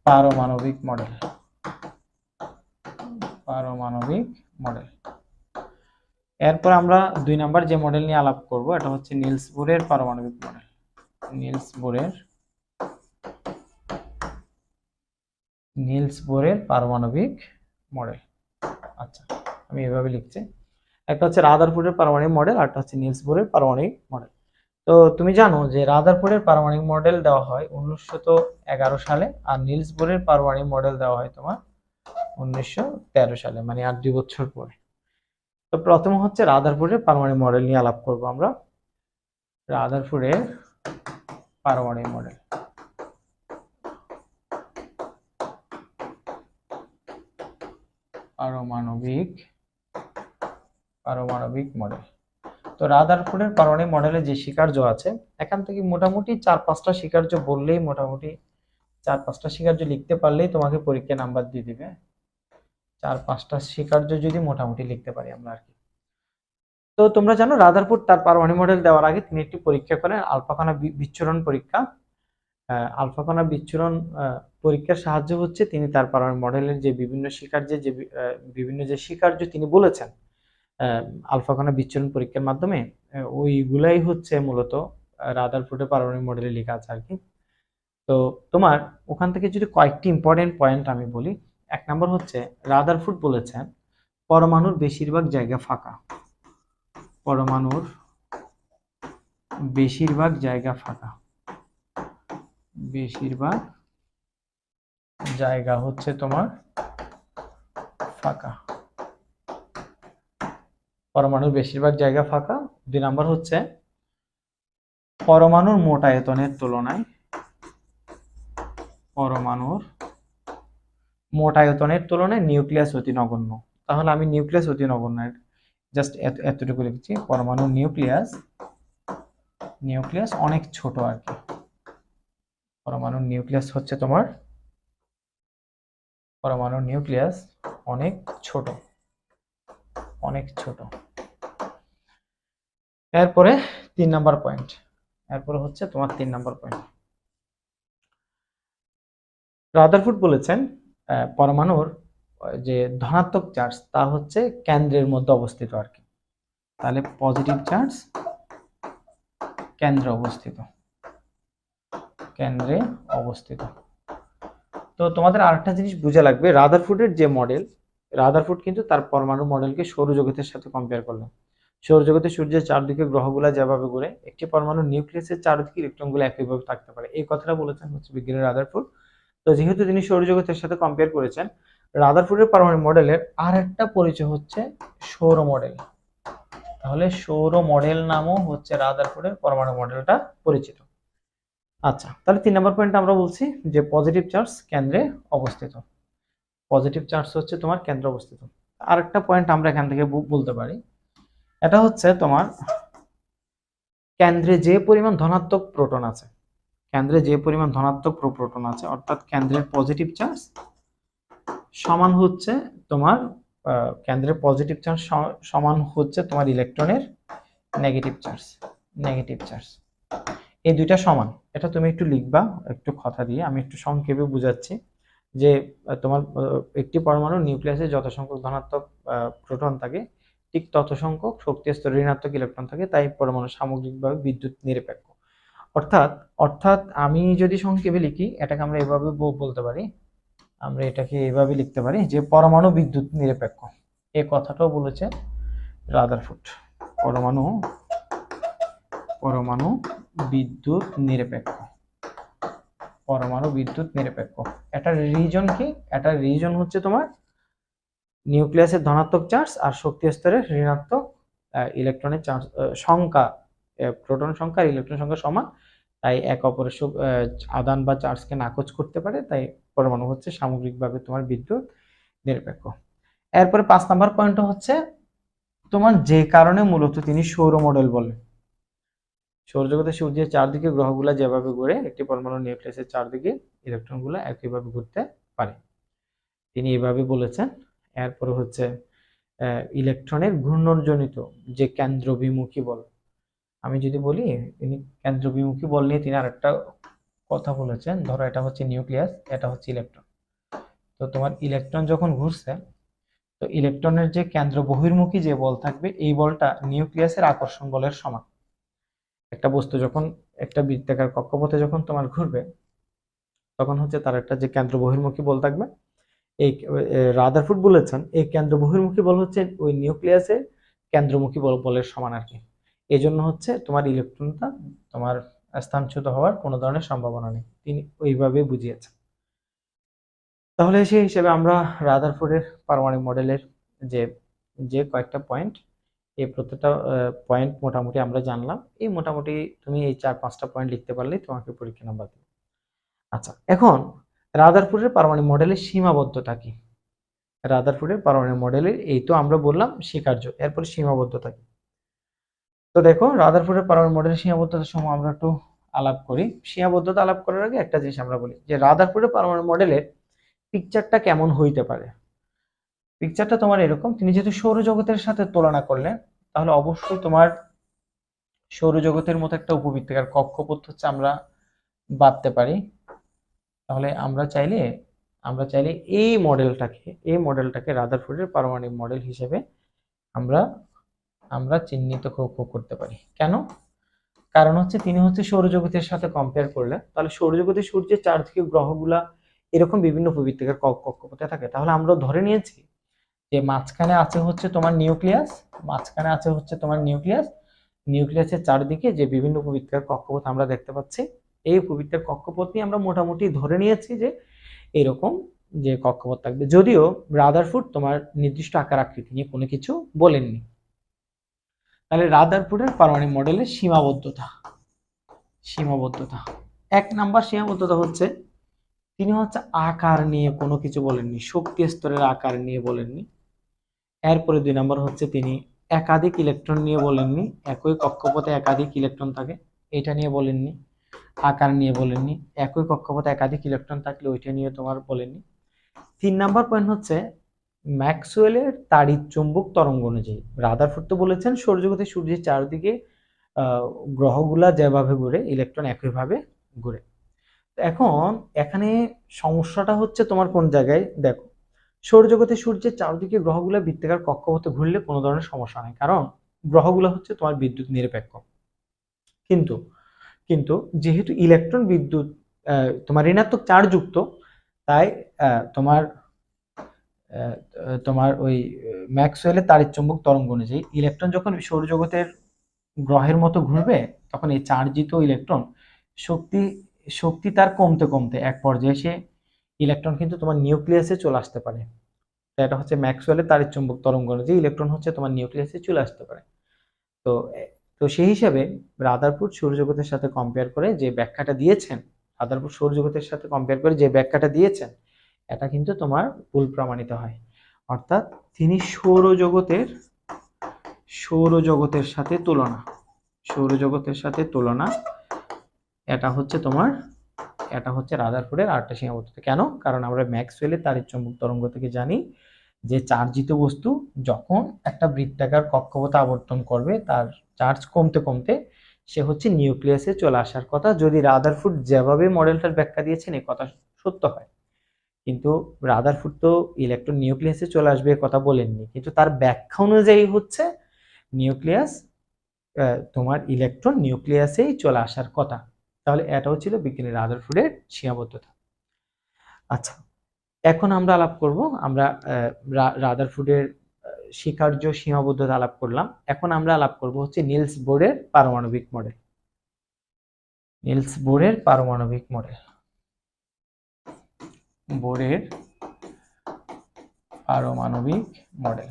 পারমাণবিক মডেল, পারমাণবিক মডেল। এরপর আমরা 2 নাম্বার যে মডেল নিয়ে আলাপ করব এটা হচ্ছে নিলস বোরের পারমাণবিক মডেল, নিলস বোরের পারমাণবিক মডেল। আচ্ছা, আমি এভাবে লিখছি, একটা হচ্ছে রাদারফোর্ডের পারমাণবিক মডেল আর একটা হচ্ছে নিলস বোরের পারমাণবিক মডেল। তো তুমি জানো যে রাদারফোর্ডের পারমাণবিক মডেল দেওয়া হয় 1911 সালে, আর নিলস বোরের পারমাণবিক মডেল দেওয়া হয় তোমার 1913 সালে, মানে আর 2 বছর পরে। তো প্রথমে হচ্ছে রাদারফোর্ডের পারমাণবিক মডেল নিয়ে আলাপ করব আমরা। রাদারফোর্ডের পারমাণবিক মডেল, পারমাণবিক মডেল। তো রাদারফোর্ডের পারমাণবিক মডেলে যে স্বীকার্য আছে এখান থেকে মোটামুটি 4-5টা স্বীকার্য বললেই, মোটামুটি 4-5টা স্বীকার্য লিখতে পারলেই তোমাকে পরীক্ষায় নাম্বার দিয়ে দিবে। 4-5টা স্বীকার্য যদি মোটামুটি লিখতে পারি আমরা আর কি। তো তোমরা জানো রাদারফোর্ড তার পারমাণবিক মডেল দেওয়ার আগে তিনি একটি পরীক্ষা করেন, আলফা কণা বিচ্ছুরণ পরীক্ষা। আলফা কণা বিচ্ছুরণ পরীক্ষার সাহায্য হচ্ছে তিনি তার পারমাণবিক মডেলের যে বিভিন্ন স্বীকার্য তিনি বলেছেন আলফা কণা বিচ্ছুরণ পরীক্ষার মাধ্যমে, ওইগুলাই হচ্ছে মূলত রাদারফোর্ডের পারমাণবিক মডেলে লেখা আছে আর কি। তো তোমার ওখান থেকে যদি কয়েকটি ইম্পর্টেন্ট পয়েন্ট আমি বলি, 1 নম্বর হচ্ছে রাদারফোর্ড বলেছেন পরমাণুর বেশিরভাগ জায়গা ফাঁকা, পরমাণুর বেশিরভাগ জায়গা ফাঁকা, বেশিরভাগ জায়গা হচ্ছে তোমার ফাঁকা, পরমাণুর বেশিরভাগ জায়গা ফাঁকা। 2 নাম্বার হচ্ছে পরমাণুর মোট আয়তনের তুলনায়, পরমাণুর মোট আয়তনের তুলনায় নিউক্লিয়াস অতি নগণ্য। তাহলে আমি নিউক্লিয়াস অতি নগণ্য জাস্ট এতটুকু লিখছি, পরমাণুর নিউক্লিয়াস অনেক ছোট আর কি। পরমাণুর নিউক্লিয়াস হচ্ছে তোমার, পরমাণুর নিউক্লিয়াস অনেক ছোট, অনেক ছোট। এরপরে 3 নাম্বার পয়েন্ট, এরপরে হচ্ছে তোমার 3 নাম্বার পয়েন্ট, রাদারফোর্ড বলেছেন পরমাণুর যে ধনাত্মক চার্জ তা হচ্ছে কেন্দ্রের মধ্যে অবস্থিত আর কি। তাহলে পজিটিভ চার্জ কেন্দ্রে অবস্থিত, কেন্দ্রে অবস্থিত। তো তোমাদের আরেকটা জিনিস বুঝা লাগবে, রাদারফোর্ডের যে মডেল রাদারফোর্ড কিন্তু তার পরমাণু মডেলকে সৌরজগতের সাথে কম্পেয়ার করলেন। সৌরজগতে সূর্যের চারদিকে গ্রহগুলা যেভাবে ঘুরে, একটি পরমাণু নিউক্লিয়াসের চারদিকে ইলেকট্রনগুলো একইভাবে থাকতে পারে, এই কথাটা বলেছেন হচ্ছে বিজ্ঞানী রাদারফোর্ড। তো যেহেতু তিনি সৌরজগতের সাথে কম্পেয়ার করেছেন, রাদারফোর্ডের পরমাণু মডেলের আর একটা পরিচয় হচ্ছে সৌর মডেল। তাহলে সৌর মডেল নামও হচ্ছে রাদারফোর্ডের পরমাণু মডেলটা পরিচিত। আচ্ছা, তাহলে 3 নম্বর পয়েন্ট আমরা বলছি যে পজিটিভ চার্জ কেন্দ্রে অবস্থিত। পজিটিভ চার্জ হচ্ছে তোমার কেন্দ্রে অবস্থিত। আরেকটা পয়েন্ট আমরা এখান থেকে বলতে পারি, এটা হচ্ছে তোমার কেন্দ্রে যে পরিমাণ ধনাত্মক প্রোটন আছে, কেন্দ্রে যে পরিমাণ ধনাত্মক প্রোটন আছে, অর্থাৎ কেন্দ্রের পজিটিভ চার্জ সমান হচ্ছে তোমার কেন্দ্রের পজিটিভ চার্জ সমান হচ্ছে তোমার ইলেকট্রনের নেগেটিভ চার্জ। নেগেটিভ চার্জ এই দুইটা সমান, এটা তুমি একটু লিখবা একটু কথা দিয়ে, আমি একটু সংক্ষেপে বুঝাচ্ছি যে তোমার একটি পরমাণু নিউক্লিয়াসে যত সংখ্যক ধনাত্মক প্রোটন থাকে ঠিক তত সংখ্যক শক্তি স্তরে ঋণাত্মক ইলেকট্রন থাকে, তাই পরমাণু সামগ্রিকভাবে বিদ্যুৎ নিরপেক্ষ। অর্থাৎ অর্থাৎ আমি যদি সংক্ষেপে লিখি, এটাকে আমরা এভাবে বলতে পারি, আমরা এটাকে এভাবে লিখতে পারি যে পরমাণু বিদ্যুৎ নিরপেক্ষ। এই কথাটাও বলেছে রাদারফোর্ড, পরমাণু পরমাণু বিদ্যুৎ নিরপেক্ষ। পরমাণু বিদ্যুৎ নিরপেক্ষ, এটার রিজন কি? এটার রিজন হচ্ছে তোমার নিউক্লিয়াসের ধনাত্মক চার্জ আর শক্তি স্তরের ঋণাত্মক ইলেকট্রনের চার্জ সংখ্যা, প্রোটন সংখ্যা আর ইলেকট্রন সংখ্যা সমান, তাই এক অপরের আদান বা চার্জকে নাকচ করতে পারে, তাই পরমাণু হচ্ছে সামগ্রিকভাবে তোমার বিদ্যুৎ নিরপেক্ষ। এরপরে 5 নাম্বার পয়েন্ট হচ্ছে তোমার যে কারণে মূলত তিনি সৌর মডেল বলেন। সৌরজগতে সূর্যের চারদিকে গ্রহগুলা যেভাবে ঘুরে, একটি পরমাণু নিউক্লিয়াসের চারদিকে ইলেকট্রনগুলো একইভাবে ঘুরতে পারে, তিনি এভাবে বলেছেন। এরপরে হচ্ছে ইলেকট্রনের ঘূর্ণনজনিত যে কেন্দ্রবিমুখী বল, আমি যদি বলি তিনি কেন্দ্রবিমুখী বল নিয়ে তিনি আরেকটা কথা বলেছেন। ধরো এটা হচ্ছে নিউক্লিয়াস, এটা হচ্ছে ইলেকট্রন, তো তোমার ইলেকট্রন যখন ঘুরছে, তো ইলেকট্রনের যে কেন্দ্র বহির্মুখী যে বল থাকবে, এই বলটা নিউক্লিয়াসের আকর্ষণ বলের সমান। একটা বস্তু যখন একটা বৃত্তাকার কক্ষপথে যখন তোমার ঘুরবে, তখন হচ্ছে তার একটা যে কেন্দ্র বহির্মুখী বল থাকবে, এই রাদারফোর্ড বলেছেন এই কেন্দ্র বহির্মুখী বল হচ্ছে ওই নিউক্লিয়াসের কেন্দ্রমুখী বলের সমান আর কি। এই জন্য হচ্ছে তোমার ইলেকট্রনটা তোমার স্থানচ্যুত হওয়ার কোনো ধরনের সম্ভাবনা নেই, তিনি ওইভাবে বুঝিয়েছেন। তাহলে সেই হিসেবে আমরা রাদারফোর্ডের পারমাণবিক মডেলের যে যে কয়েকটা পয়েন্ট, এই প্রত্যেকটা পয়েন্ট মোটামুটি আমরা জানলাম। এই মোটামুটি তুমি এই 4-5টা পয়েন্ট লিখতে পারলেই তোমাকে পরীক্ষা নাম্বার দেবে। আচ্ছা, এখন রাদারফোর্ডের পারমাণবিক মডেলের সীমাবদ্ধতা কি? রাদারফোর্ডের পারমাণবিক মডেলের এই তো আমরা বললাম স্বীকার্য, এরপরে সীমাবদ্ধতা কি? তো দেখো, রাদারফোর্ডের পারমাণবিক মডেলের সীমাবদ্ধতা সমূহ আমরা একটু আলাপ করি। সীমাবদ্ধতা আলাপ করার আগে একটা জিনিস আমরা বলি যে রাদারফোর্ডের পারমাণবিক মডেলের পিকচারটা কেমন হইতে পারে। পিকচারটা তোমার এরকম, তিনি যেহেতু সৌরজগতের সাথে তুলনা করলেন, তাহলে অবশ্যই তোমার সৌরজগতের মতো একটা উপবৃত্তাকার কক্ষপথ হচ্ছে আমরা ভাবতে পারি। তাহলে আমরা চাইলে এই মডেলটাকে রাদারফোর্ডের পারমাণবিক মডেল হিসেবে আমরা আমরা চিহ্নিত করতে পারি। কেন? কারণ হচ্ছে তিনি হচ্ছে সৌরজগতের সাথে কম্পেয়ার করলে, তাহলে সৌরজগতে সূর্যের চারদিকে গ্রহগুলা এরকম বিভিন্ন উপবৃত্তাকার কক্ষপথে থাকে, তাহলে আমরা ধরে নিয়েছি যে মাঝখানে আছে হচ্ছে তোমার নিউক্লিয়াসের চারদিকে যে বিভিন্ন উপবৃত্তাকার কক্ষপথ আমরা দেখতে পাচ্ছি, এই উপবৃত্তাকার কক্ষপথ নিয়ে আমরা মোটামুটি ধরে নিয়েছি যে এরকম যে কক্ষপথ থাকবে, যদিও রাদারফোর্ড তোমার নির্দিষ্ট আকার আকৃতি নিয়ে কোনো কিছু বলেননি। তাহলে রাদারফোর্ডের পারমাণবিক মডেলের সীমাবদ্ধতা 1 নাম্বার সীমাবদ্ধতা হচ্ছে তিনি হচ্ছে আকার নিয়ে কোনো কিছু বলেননি, শক্তি স্তরের আকার নিয়ে বলেননি। এরপরে 2 নাম্বার হচ্ছে তিনি একাধিক ইলেকট্রন নিয়ে বলেননি, একই কক্ষপথে একাধিক ইলেকট্রন থাকে এটা নিয়ে বলেননি। আকার নিয়ে বলেননি, একই কক্ষপথে একাধিক ইলেকট্রন থাকলে ওইটা নিয়ে তোমার বলেননি। 3 নাম্বার পয়েন্ট হচ্ছে ম্যাক্সওয়েলের তাড়িৎ-চুম্বক তরঙ্গ অনুযায়ী রাদারফোর্ড তো বলেছেন সৌরজগতে সূর্যের চারদিকে গ্রহগুলা যেভাবে ঘুরে, ইলেকট্রন একইভাবে ঘুরে। এখন এখানে সমস্যাটা হচ্ছে তোমার কোন জায়গায়, দেখো সৌরজগতে সূর্যের চারদিকে গ্রহগুলা বৃত্তাকার কক্ষপথে ঘুরলে কোনো ধরনের সমস্যা নেই, কারণ গ্রহগুলো হচ্ছে তোমার বিদ্যুৎ নিরপেক্ষ। কিন্তু কিন্তু যেহেতু ইলেকট্রন বিদ্যুৎ তোমার ঋণাত্মক চার্জ যুক্ত, তাই তোমার আহ, তোমার ওই ম্যাক্সওয়েলের তাড়িৎচুম্বক তরঙ্গ অনুযায়ী ইলেকট্রন যখন সৌরজগতের গ্রহের মতো ঘুরবে তখন এই চার্জিত ইলেকট্রন শক্তি শক্তি তার কমতে কমতে এক পর্যায়ে সে ইলেকট্রন কিন্তু তোমার নিউক্লিয়াসে চলে আসতে পারে। তো এটা হচ্ছে ম্যাক্সওয়েলের তাড়িৎচুম্বক তরঙ্গ অনুযায়ী ইলেকট্রন হচ্ছে তোমার নিউক্লিয়াসে চলে আসতে পারে। তো তো সেই হিসাবে রাদারফোর্ড সৌরজগতের সাথে কম্পেয়ার করে যে ব্যাখ্যাটা দিয়েছেন, রাদারফোর্ড সৌরজগতের সাথে কম্পেয়ার করে যে ব্যাখ্যাটা দিয়েছেন এটা কিন্তু তোমার ভুল প্রমাণিত হয়। অর্থাৎ তিনি সৌরজগতের সাথে তুলনা, সৌরজগতের সাথে তুলনা, এটা হচ্ছে তোমার, এটা হচ্ছে রাদারফোর্ডের আরেকটা সীমাবদ্ধতা। কেন? কারণ আমরা ম্যাক্সওয়েলের তাড়িৎচুম্বক তরঙ্গ থেকে জানি যে চার্জিত বস্তু যখন একটা বৃত্তাকার কক্ষপথে আবর্তন করবে তার চার্জ কমতে কমতে সে হচ্ছে নিউক্লিয়াসে চলে আসার কথা, যদি রাদারফোর্ড যেভাবে মডেলটার ব্যাখ্যা দিয়েছেন এই কথা সত্য হয়। কিন্তু রাদারফোর্ড তো ইলেকট্রন নিউক্লিয়াসে চলে আসবে কথা বলেননি, কিন্তু তার ব্যাখ্যা অনুযায়ী হচ্ছে নিউক্লিয়াস, তোমার ইলেকট্রন নিউক্লিয়াসেই চলে আসার কথা। তাহলে এটাও ছিল বিজ্ঞানী রাদারফোর্ডের সীমাবদ্ধতা। আচ্ছা, এখন আমরা আলাপ করব, আমরা রাদারফোর্ডের স্বীকার্য সীমাবদ্ধতা আলাপ করলাম। এখন আমরা আলাপ করব হচ্ছে নিলস বোরের পারমাণবিক মডেল। নিলস বোরের পারমাণবিক মডেল, বোরের পারমাণবিক মডেল।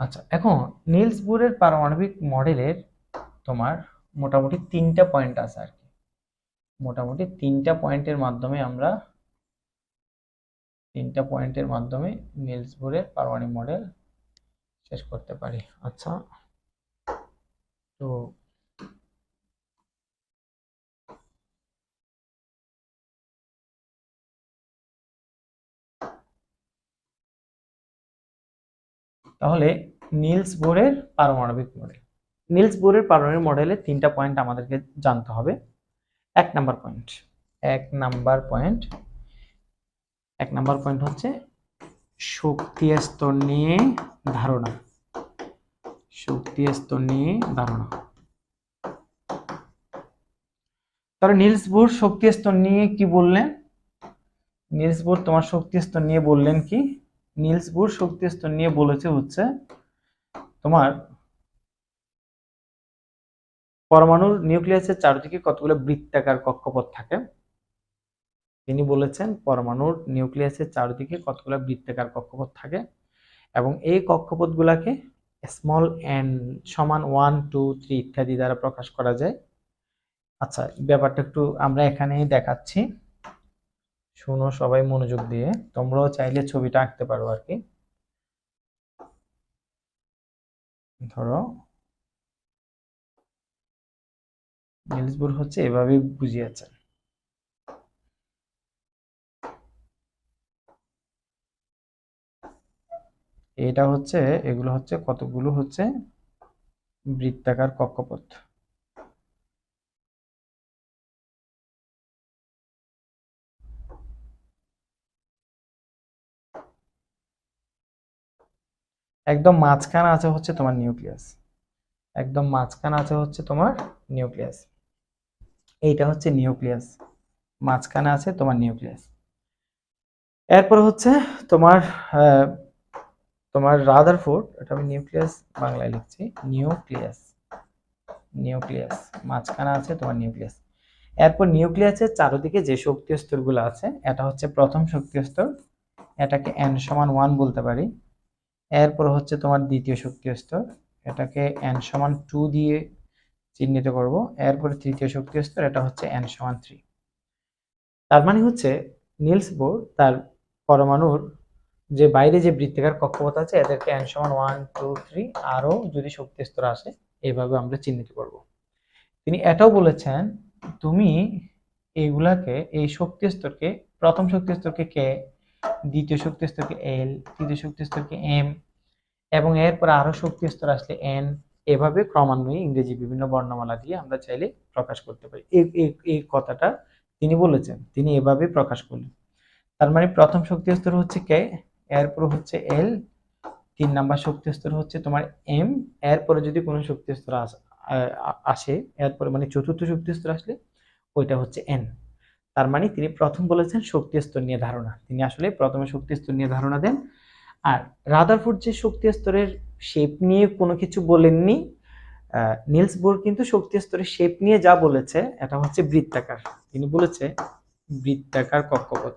আচ্ছা, এখন নিলস বোরের পারমাণবিক মডেলের তোমার মোটামুটি 3টা পয়েন্ট আছে আর কি। মোটামুটি 3টা পয়েন্টের মাধ্যমে আমরা 3টা পয়েন্টের মাধ্যমে নিলস বোরের পারমাণবিক মডেল শেষ করতে পারি। আচ্ছা, তো তাহলে নিলস বোরের পারমাণবিক মডেল, নিলস বোরের পারমাণবিক মডেলের 3টা পয়েন্ট আমাদেরকে জানতে হবে। এক নাম্বার পয়েন্ট, এক নাম্বার পয়েন্ট, এক নাম্বার পয়েন্ট হচ্ছে শক্তি স্তর নিয়ে ধারণা, শক্তি স্তর নিয়ে ধারণা। তাহলে নিলস বোর শক্তি স্তর নিয়ে কি বললেন? নিলস বোর তোমার শক্তি স্তর নিয়ে বললেন কি? নিলস বোর শক্তি স্তর নিয়ে বলেছে হচ্ছে তোমার পরমাণুর নিউক্লিয়াসের চারদিকে কতগুলো বৃত্তাকার কক্ষপথ থাকে। তিনি বলেছেন পরমাণুর নিউক্লিয়াসের চারদিকে কতগুলো বৃত্তাকার কক্ষপথ থাকে এবং এই কক্ষপথগুলোকে স্মল এন সমান 1 2 3 ইত্যাদি দ্বারা প্রকাশ করা যায়। আচ্ছা, ব্যাপারটা একটু আমরা এখানেই দেখাচ্ছি, শুনো সবাই মনোযোগ দিয়ে, তোমরাও চাইলে ছবিটা আঁকতে পারো আর কি। ধরো নিলস বোর হচ্ছে এভাবে বুঝিয়েছেন। এটা হচ্ছে, এগুলো হচ্ছে কতগুলো হচ্ছে বৃত্তাকার কক্ষপথ। একদম মাঝখানে আছে হচ্ছে তোমার নিউক্লিয়াস, একদম মাঝখানে আছে হচ্ছে তোমার নিউক্লিয়াস, এইটা হচ্ছে নিউক্লিয়াস, মাঝখানে আছে তোমার নিউক্লিয়াস। এরপর হচ্ছে তোমার তোমার রাদারফোর্ড, এটা আমি নিউক্লিয়াস বাংলায় লিখছি, নিউক্লিয়াস, নিউক্লিয়াস মাঝখানে আছে তোমার নিউক্লিয়াস। এরপর নিউক্লিয়াসের চারদিকে যে শক্তি স্তরগুলো আছে এটা হচ্ছে প্রথম শক্তি স্তর, এটাকে n সমান 1 বলতে পারি। এরপর হচ্ছে তোমার দ্বিতীয় শক্তি স্তর, এটাকে n সমান 2 দিয়ে চিহ্নিত করব। এরপর তৃতীয় শক্তি স্তর, এটা হচ্ছে n সমান 3। তার মানে হচ্ছে নিলস বোর তার পরমাণুর যে বাইরে যে বৃত্তাকার কক্ষপথ আছে এদেরকে n সমান 1 2 3 আরো যদি শক্তি স্তর আসে এইভাবে আমরা চিহ্নিত করব। তিনি এটাও বলেছেন তুমি এইগুলাকে, এই শক্তি স্তরকে, প্রথম শক্তি স্তরকে কে, দ্বিতীয় শক্তি স্তরকে এল, তৃতীয় শক্তি স্তরকে এম, এবং এরপর আরো শক্তি স্তর আসলে এন, এভাবে ক্রমান্বয়ে ইংরেজি বিভিন্ন বর্ণমালা দিয়ে আমরা চাইলে প্রকাশ করতে পারি। এই কথাটা তিনি বলেছেন, তিনি এভাবে প্রকাশ করলেন। তার মানে প্রথম শক্তি স্তর হচ্ছে কে, এরপর হচ্ছে এল, 3 নাম্বার শক্তি স্তর হচ্ছে তোমার এম, এরপরে যদি কোনো শক্তি স্তর আসে এরপরে মানে চতুর্থ শক্তি স্তর আসলে ওইটা হচ্ছে এন। তার মানে তিনি প্রথম বলেছেন শক্তি স্তর নিয়ে ধারণা, তিনি আসলে প্রথমে শক্তি স্তর নিয়ে ধারণা দেন। আর রাদারফোর্ড যে শক্তি স্তরের শেপ নিয়ে কোনো কিছু বলেননি, নিলস বোর কিন্তু শক্তি স্তরের শেপ নিয়ে যা বলেছে এটা হচ্ছে বৃত্তাকার। তিনি বলেছে বৃত্তাকার কক্ষপথ,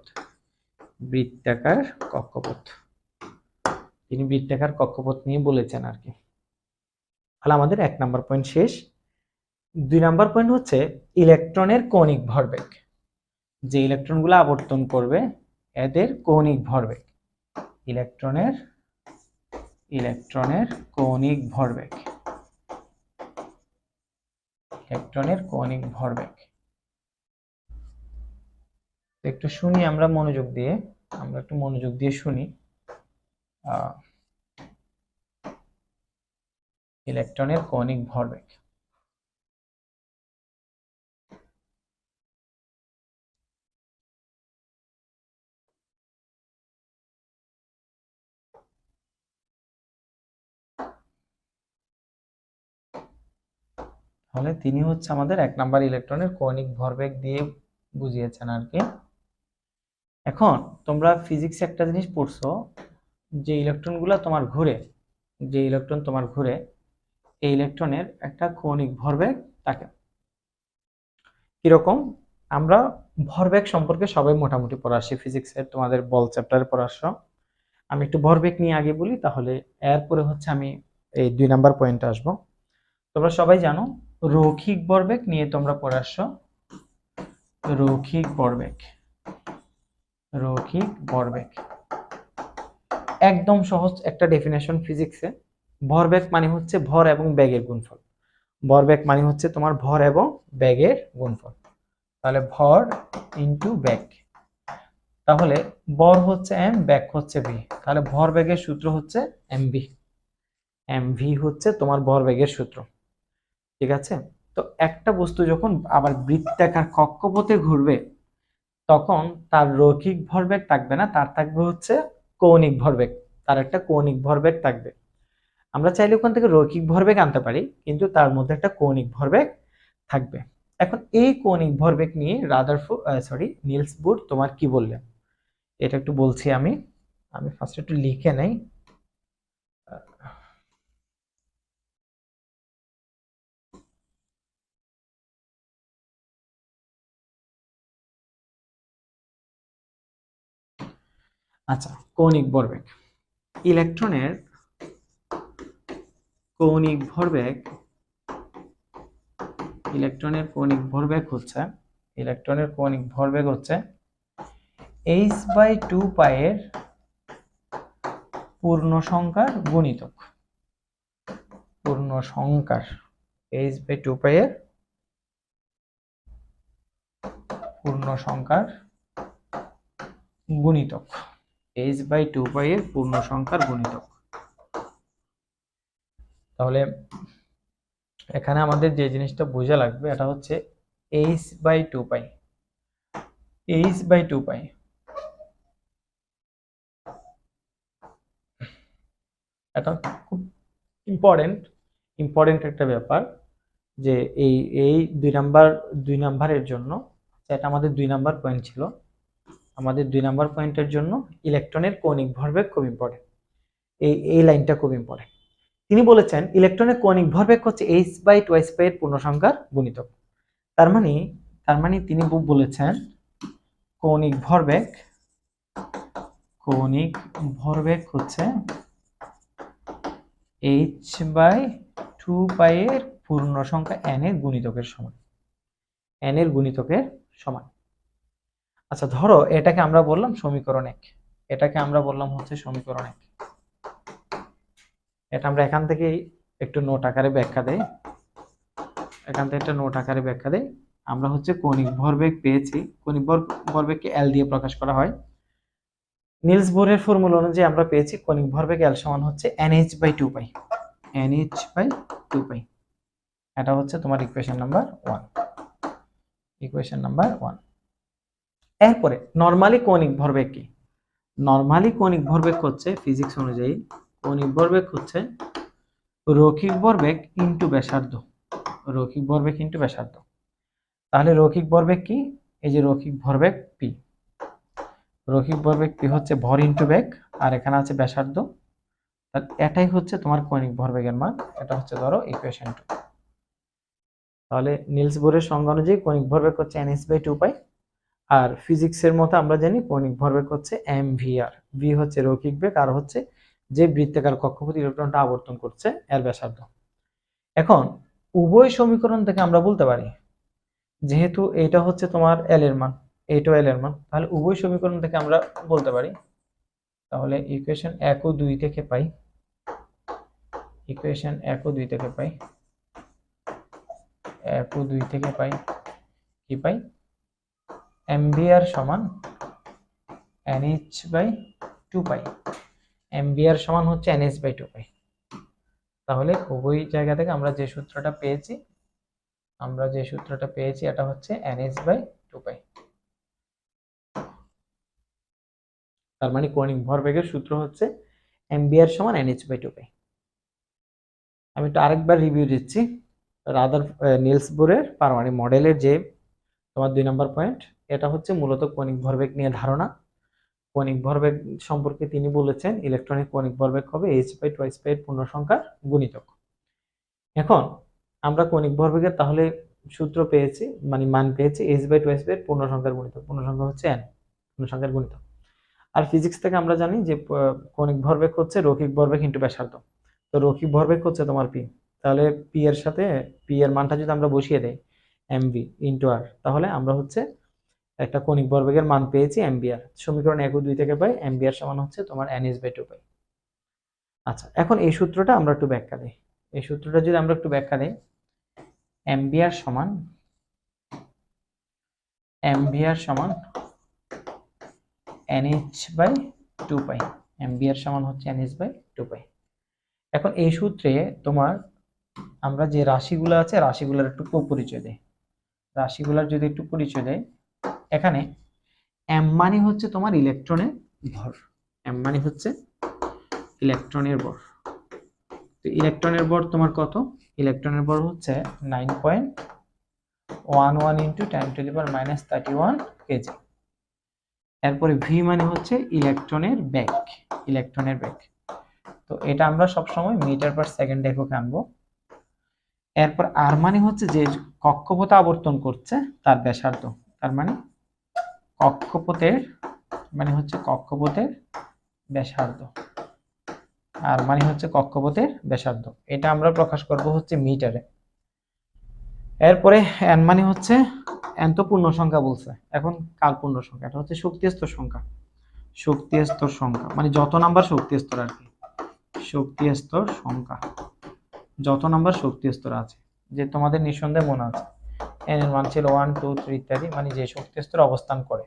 বৃত্তাকার কক্ষপথ, তিনি বৃত্তাকার কক্ষপথ নিয়ে বলেছেন আর কি। তাহলে আমাদের 1 নাম্বার পয়েন্ট শেষ। 2 নাম্বার পয়েন্ট হচ্ছে ইলেকট্রনের কৌণিক ভরবেগ, যে ইলেকট্রনগুলো আবর্তন করবে এদের কৌণিক ভরবেগ, ইলেকট্রনের কৌণিক ভরবেগ, ইলেকট্রনের কৌণিক ভরবেগ। একটু শুনি আমরা মনোযোগ দিয়ে, আমরা একটু মনোযোগ দিয়ে শুনি। ইলেকট্রনের কৌণিক ভরবেগ, তাহলে তিনি হচ্ছে আমাদের 1 নাম্বার ইলেকট্রনের কৌণিক ভরবেগ দিয়ে বুঝিয়েছেন আর কি। এখন তোমরা ফিজিক্সে একটা জিনিস পড়ছো, যে ইলেকট্রনগুলো তোমার ঘুরে, যে ইলেকট্রন তোমার ঘুরে, এই ইলেকট্রনের একটা কৌণিক ভরবেগ থাকে। কিরকম? আমরা ভরবেগ সম্পর্কে সবাই মোটামুটি পড়া আসি ফিজিক্সের, তোমাদের বল চ্যাপ্টারে পড়া আসছো। আমি একটু ভরবেগ নিয়ে আগে বলি, তাহলে এরপরে হচ্ছে আমি এই 2 নাম্বার পয়েন্টে আসবো। তোমরা সবাই জানো রৈখিক ভরবেগ নিয়ে তোমরা পড়ে আসছো, রৈখিক ভরবেগ, রৈখিক ভরবেগ একদম সহজ একটা ডেফিনেশন ফিজিক্সে। ভরবেগ মানে হচ্ছে ভর এবং বেগের গুণফল, ভরবেগ মানে হচ্ছে তোমার ভর এবং বেগের গুণফল। তাহলে ভর ইনটু বেগ, তাহলে ভর হচ্ছে m, বেগ হচ্ছে v, তাহলে ভর বেগের সূত্র হচ্ছে mv, mv হচ্ছে তোমার ভর বেগের সূত্র। ঠিক আছে? তো একটা বস্তু যখন আবার বৃত্তাকার কক্ষপথে ঘুরবে তখন তার রৈখিক ভরবেগ থাকবে না, তার থাকবে হচ্ছে কৌণিক ভরবেগ, তার একটা কৌণিক ভরবেগ থাকবে। আমরা চাইলে ওখান থেকে রৈখিক ভরবেগ আনতে পারি, কিন্তু তার মধ্যে একটা কৌণিক ভরবেগ থাকবে। এখন এই কৌণিক ভরবেগ নিয়ে নিলস বোর তোমার কি বললেন এটা একটু বলছি আমি ফার্স্ট একটু লিখে নেই। আচ্ছা, কৌণিক ভরবেগ, ইলেকট্রনের কৌণিক ভরবেগ, ইলেকট্রনের কৌণিক ভরবেগ হচ্ছে, ইলেকট্রনের কৌণিক ভরবেগ হচ্ছে h/2π এর পূর্ণ সংখ্যার গুণিতক, পূর্ণ সংখ্যার h/2π এর পূর্ণ সংখ্যার গুণিতক, h/2π এর পূর্ণ সংখ্যার গুণিতক। তাহলে এখানে আমাদের যে জিনিসটা বোঝা লাগবে এটা হচ্ছে h/2π, h/2π এটা খুব ইম্পর্টেন্ট একটা ব্যাপার, যে এই 2 নাম্বারের জন্য, এটা আমাদের 2 নাম্বার পয়েন্ট ছিল, আমাদের 2 নাম্বার পয়েন্টের জন্য ইলেকট্রনের কৌণিক ভরবেগ খুব ইম্পর্টেন্ট, এই লাইনটা খুব ইম্পর্টেন্ট। তিনি বলেছেন ইলেকট্রনের কৌণিক ভরবেগ হচ্ছে h/2π এর পূর্ণ সংখ্যার গুণিতক। তার মানে তিনি বলেছেন কৌণিক ভরবেগ হচ্ছে h/2π এর পূর্ণ সংখ্যা n এর গুণিতকের সমান, n এর গুণিতকের সমান। আচ্ছা ধরো এটাকে আমরা বললাম সমীকরণ 1, এটাকে আমরা বললাম হচ্ছে সমীকরণ 1। এটা আমরা এখান থেকে একটু নোট আকারে ব্যাখ্যা দেই, এখান থেকে একটা নোট আকারে ব্যাখ্যা দেই। আমরা হচ্ছে কৌণিক ভরবেগ পেয়েছি, কৌণিক ভরবেগকে L দিয়ে প্রকাশ করা হয়। নিলস বোরের ফর্মুলা অনুযায়ী আমরা পেয়েছি কৌণিক ভরবেগ L সমান হচ্ছে nh/2π, nh/2π। এটা হচ্ছে তোমার ইকুয়েশন নাম্বার 1, ইকুয়েশন নাম্বার 1। এরপরে নরমালি কৌণিক ভরবেগ কি? নরমালি কৌণিক ভরবেগ হচ্ছে ফিজিক্স অনুযায়ী কৌণিক ভরবেগ হচ্ছে রৈখিক ভরবেগ ইনটু ব্যাসার্ধ, রৈখিক ভরবেগ ইনটু ব্যাসার্ধ। তাহলে রৈখিক ভরবেগ কি? এই যে রৈখিক ভরবেগ পি, রৈখিক ভরবেগ পি হচ্ছে ভর ইনটু বেগ, আর এখানে আছে ব্যাসার্ধ, তাহলে এটাই হচ্ছে তোমার কৌণিক ভরবেগের মান। এটা হচ্ছে ধরো ইকুয়েশন 2। তাহলে নিলস বোরের সংজ্ঞা অনুযায়ী কৌণিক ভরবেগ হচ্ছে ns/2π, আর ফিজিক্সের মতো আমরা জানি কৌণিক ভরবেগ হচ্ছে mvr। ভি হচ্ছে রৈখিক বেগ, আর হচ্ছে যে বৃত্তাকার কক্ষপথে ইলেকট্রনটা আবর্তন করছে এর ব্যাসার্ধ। এখন উভয় সমীকরণ থেকে আমরা বলতে পারি, যেহেতু এটা হচ্ছে তোমার এল এর মান, এইটাও এল এর মান, তাহলে উভয় সমীকরণ থেকে আমরা বলতে পারি, তাহলে ইকুয়েশন 1 ও 2 থেকে পাই, ইকুয়েশন 1 ও 2 থেকে পাই, 1 ও 2 থেকে পাই কি পাই, mvr সমান nh/2π, mvr সমান হচ্ছে nh/2π। তাহলে উভয় জায়গা থেকে আমরা যে সূত্রটা পেয়েছি, এটা হচ্ছে nh/2π। তার মানে কৌণিক ভরবেগের সূত্র হচ্ছে mvr সমান nh/2π। আমি একটু আরেকবার রিভিউ দিচ্ছি। নিলস বোরের পারমাণবিক মডেলের যে তোমার 2 নম্বর পয়েন্ট, এটা হচ্ছে মূলত কৌণিক ভরবেগ নিয়ে ধারণা। কৌণিক ভরবেগ সম্পর্কে তিনি বলেছেন ইলেকট্রনিক কৌণিক ভরবেগ হবে h/2π এর পূর্ণ সংখ্যার গুণিতক। এখন আমরা কৌণিক ভরবেগের তাহলে সূত্র পেয়েছি, মানে মান পেয়েছি h/2π এর পূর্ণ সংখ্যার গুণিতক, পূর্ণ সংখ্যা হচ্ছে n, পূর্ণ সংখ্যার গুণিতক। আর ফিজিক্স থেকে আমরা জানি যে কৌণিক ভরবেগ হচ্ছে রৈখিক ভরবেগ ইনটু ব্যাসার্ধ। তো রৈখিক ভরবেগ হচ্ছে তোমার পি, তাহলে পি এর সাথে পি এর মানটা যদি আমরা বসিয়ে দেই এমভি ইনটু আর, তাহলে আমরা হচ্ছে একটা কৌণিক ভরবেগের মান পেয়েছি এমবিআর। সমীকরণ 1 ও 2 থেকে পাই এমবিআর সমান হচ্ছে তোমার nh/2π। আচ্ছা, এখন এই সূত্রটা আমরা একটু ব্যাখ্যা দিই। এই সূত্রটা যদি আমরা একটু ব্যাখ্যা দিই, এমবিআর সমান nh/2π, এমবিআর সমান হচ্ছে nh/2π। এখন এই সূত্রে তোমার আমরা যে রাশিগুলো আছে রাশিগুলোর একটু পরিচয় দেই, রাশিগুলোর যদি একটু পরিচয় দেয়, এখানে m মানে হচ্ছে তোমার ইলেকট্রনের ভর, m মানে হচ্ছে ইলেকট্রনের ভর। তো ইলেকট্রনের ভর তোমার কত, ইলেকট্রনের ভর হচ্ছে 9.11 ইন্টু 10⁻³ কেজি। এরপরে ভি মানে হচ্ছে ইলেকট্রনের বেগ, ইলেকট্রনের বেগ। তো এটা আমরা সব সময় মিটার পার সেকেন্ড এককে আনবো। এরপর আর মানে হচ্ছে যে কক্ষপথে আবর্তন করছে তার ব্যাসার্ধ, তার মানে কক্ষপথের ব্যাসার্ধ, আর মানে হচ্ছে কক্ষপথের ব্যাসার্ধ। এটা আমরা প্রকাশ করব হচ্ছে মিটারে। এরপরে এন মানে হচ্ছে, এন তো পূর্ণ সংখ্যা বলছে, এখন কাল পূর্ণ সংখ্যা, এটা হচ্ছে শক্তি স্তর সংখ্যা, শক্তি স্তর সংখ্যা মানে যত নাম্বার শক্তি স্তর আর কি, শক্তি স্তর সংখ্যা, যত নাম্বার শক্তি স্তর আছে, যে তোমাদের নিঃসন্দেহে মনে আছে এন এর মান ছিল 1 2 3 ইত্যাদি, মানে যে শক্তি স্তরে অবস্থান করে।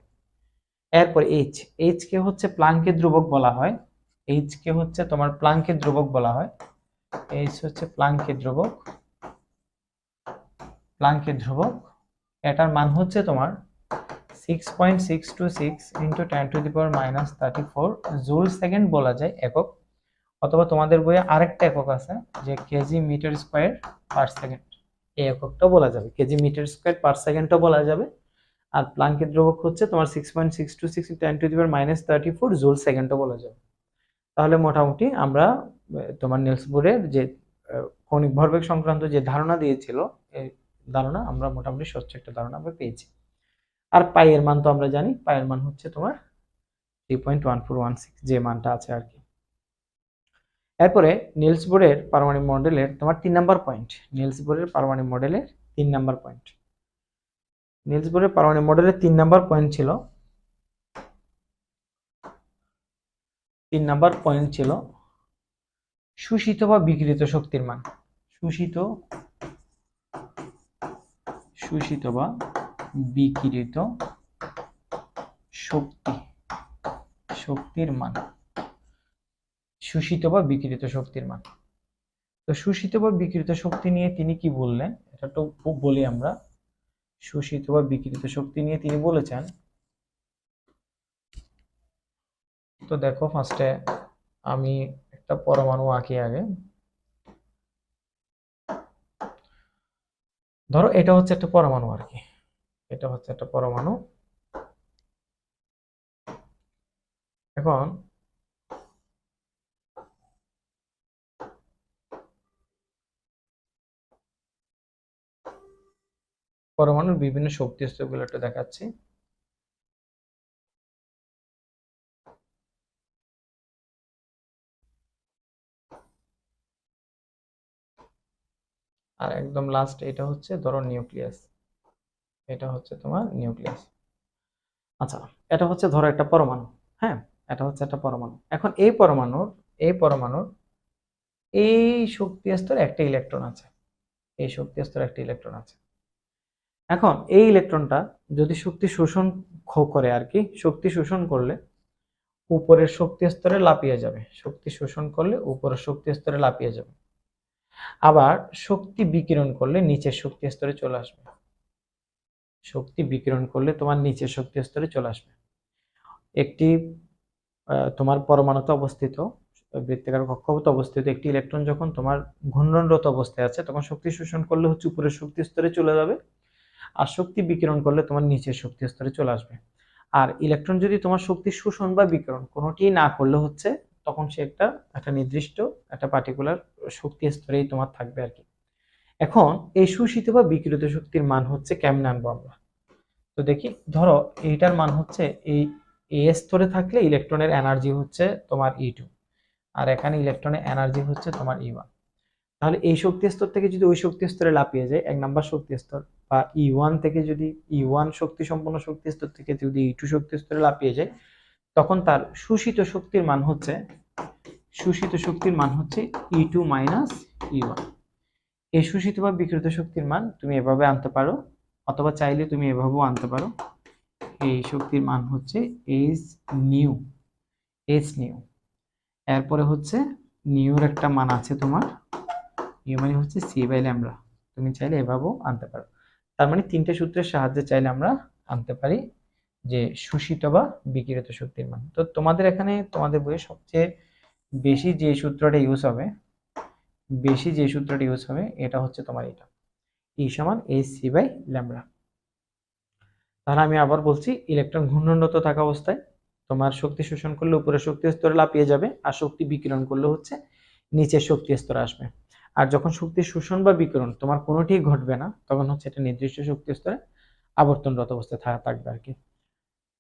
এরপর এইচ, এইচ কে হচ্ছে প্লাঙ্কের ধ্রুবক বলা হয়, এইচ কে হচ্ছে তোমার প্লাঙ্কের ধ্রুবক বলা হয়, এইচ হচ্ছে প্লাঙ্কের ধ্রুবক, প্লাঙ্কের ধ্রুবক। এটার মান হচ্ছে তোমার 6.626 ইন্টু 10⁻³ জুল সেকেন্ড বলা যায় একক, অথবা তোমাদের বইয়ে আরেকটা একক আছে যে KG metre square per second, এই এককটাও বলা যাবে, কেজি মিটার স্কয়ার পার সেকেন্ডটাও বলা যাবে। আর প্লাঙ্কের ধ্রুবক হচ্ছে তোমার 6.626 10⁻³ জুল সেকেন্ডও বলা যাবে। তাহলে মোটামুটি আমরা তোমার নিলস বোরের যে কৌণিক ভরবেগ সংক্রান্ত যে ধারণা দিয়েছিল, এই ধারণা আমরা মোটামুটি স্বচ্ছ একটা ধারণা আমরা পেয়েছি। আর পাই এর মান তো আমরা জানি, পাই এর মান হচ্ছে তোমার 3.1416 যে মানটা আছে আর কি। এরপরে নিলস বোরের পারমাণবিক মডেলের তোমার 3 নাম্বার পয়েন্ট, নিলস বোরের পারমাণবিক মডেলের 3 নাম্বার পয়েন্ট, নিলস বোরের পারমাণবিক মডেলের 3 নাম্বার পয়েন্ট ছিল, 3 নাম্বার পয়েন্ট ছিল শোষিত বা বিকিরিত শক্তির মান, শোষিত বা বিকিরিত শক্তির মান, শোষিত বা বিকিরিত শক্তির মান। তো শোষিত বা বিকিরিত শক্তি নিয়ে তিনি কি বললেন, এটা তো বলি আমরা। শোষিত বা বিকিরিত শক্তি নিয়ে তিনি বলেছেন, তো দেখো ফার্স্টে আমি একটা পরমাণু আঁকি আগে। ধরো এটা হচ্ছে একটা পরমাণু আর কি, এটা হচ্ছে একটা পরমাণু। এখন পরমাণুর বিভিন্ন শক্তি স্তরগুলো একটু দেখাচ্ছি। আর একদম লাস্ট এটা হচ্ছে ধরো নিউক্লিয়াস, এটা হচ্ছে তোমার নিউক্লিয়াস। আচ্ছা, এটা হচ্ছে ধরো একটা পরমাণু। হ্যাঁ, এটা হচ্ছে একটা পরমাণু। এখন এই পরমাণুর এই শক্তি স্তরে একটা ইলেকট্রন আছে, এই শক্তি স্তরে একটা ইলেকট্রন আছে। এখন এই ইলেকট্রনটা যদি শক্তি শোষণ করে আর কি, শক্তি শোষণ করলে উপরের শক্তি স্তরে লাফিয়ে যাবে, শক্তি শোষণ করলে উপরের শক্তি স্তরে লাফিয়ে যাবে। আবার শক্তি বিকিরণ করলে নিচের শক্তি স্তরে চলে আসবে, শক্তি বিকিরণ করলে তোমার নিচের শক্তি স্তরে চলে আসবে। একটি তোমার পরমাণুতে অবস্থিত, বৃত্তাকার কক্ষপথে অবস্থিত একটি ইলেকট্রন যখন তোমার ঘূর্ণনরত অবস্থায় আছে, তখন শক্তি শোষণ করলে হচ্ছে উপরের শক্তি স্তরে চলে যাবে, আর শক্তি বিকিরণ করলে তোমার নিচের শক্তি স্তরে চলে আসবে। আর ইলেকট্রন যদি তোমার শক্তি শোষণ বা বিকিরণ কোনোটি না করলে হচ্ছে, তখন সে একটা নির্দিষ্ট একটা পার্টিকুলার শক্তি স্তরেই তোমার থাকবে আর কি। এখন এই শোষিত বা বিকিরিত শক্তির মান হচ্ছে কেমনে আনবো আমরা? তো দেখি, ধরো এইটার মান হচ্ছে এই এ স্তরে থাকলে ইলেকট্রনের এনার্জি হচ্ছে তোমার E2, আর এখানে ইলেকট্রনের এনার্জি হচ্ছে তোমার E1। তাহলে এই শক্তি স্তর থেকে যদি ওই শক্তি স্তরে লাফিয়ে যায়, এক নাম্বার শক্তি স্তর, বা E1 থেকে যদি E1 শক্তি সম্পন্ন শক্তি স্তর থেকে যদি E2 শক্তি স্তরে লাফিয়ে যায়, তখন তার শোষিত শক্তির মান হচ্ছে E2 মাইনাস E1। এই শোষিত বা বিকৃত শক্তির মান তুমি এভাবে আনতে পারো, অথবা চাইলে তুমি এভাবেও আনতে পারো। এই শক্তির মান হচ্ছে এইচ নিউ, এরপরে হচ্ছে নিউর একটা মান আছে তোমার, নিউ মানে হচ্ছে সি বাই ল্যামডা। তুমি চাইলে এভাবেও আনতে পারো। তার মানে তিনটে সূত্রের সাহায্যে চাইলে আমরা আনতে পারি যে শোষিত বা বিকিরিত শক্তির মান। তো তোমাদের এখানে তোমাদের বইয়ে সবচেয়ে বেশি যে সূত্রটা ইউজ হবে, এটা হচ্ছে তোমার এটা, E সমান এইচ বাই ল্যামডা। তাহলে আমি আবার বলছি, ইলেকট্রন ঘূর্ণনরত থাকা অবস্থায় তোমার শক্তি শোষণ করলে উপরের শক্তি স্তরে লাফিয়ে যাবে, আর শক্তি বিকিরণ করলে হচ্ছে নিচের শক্তি স্তরে আসবে। আর যখন শক্তি শোষণ বা বিকিরণ তোমার কোনোটিই ঘটবে না, তখন হচ্ছে এটা নির্দিষ্ট শক্তি স্তরে আবর্তনরত অবস্থায় থাকবে আর কি।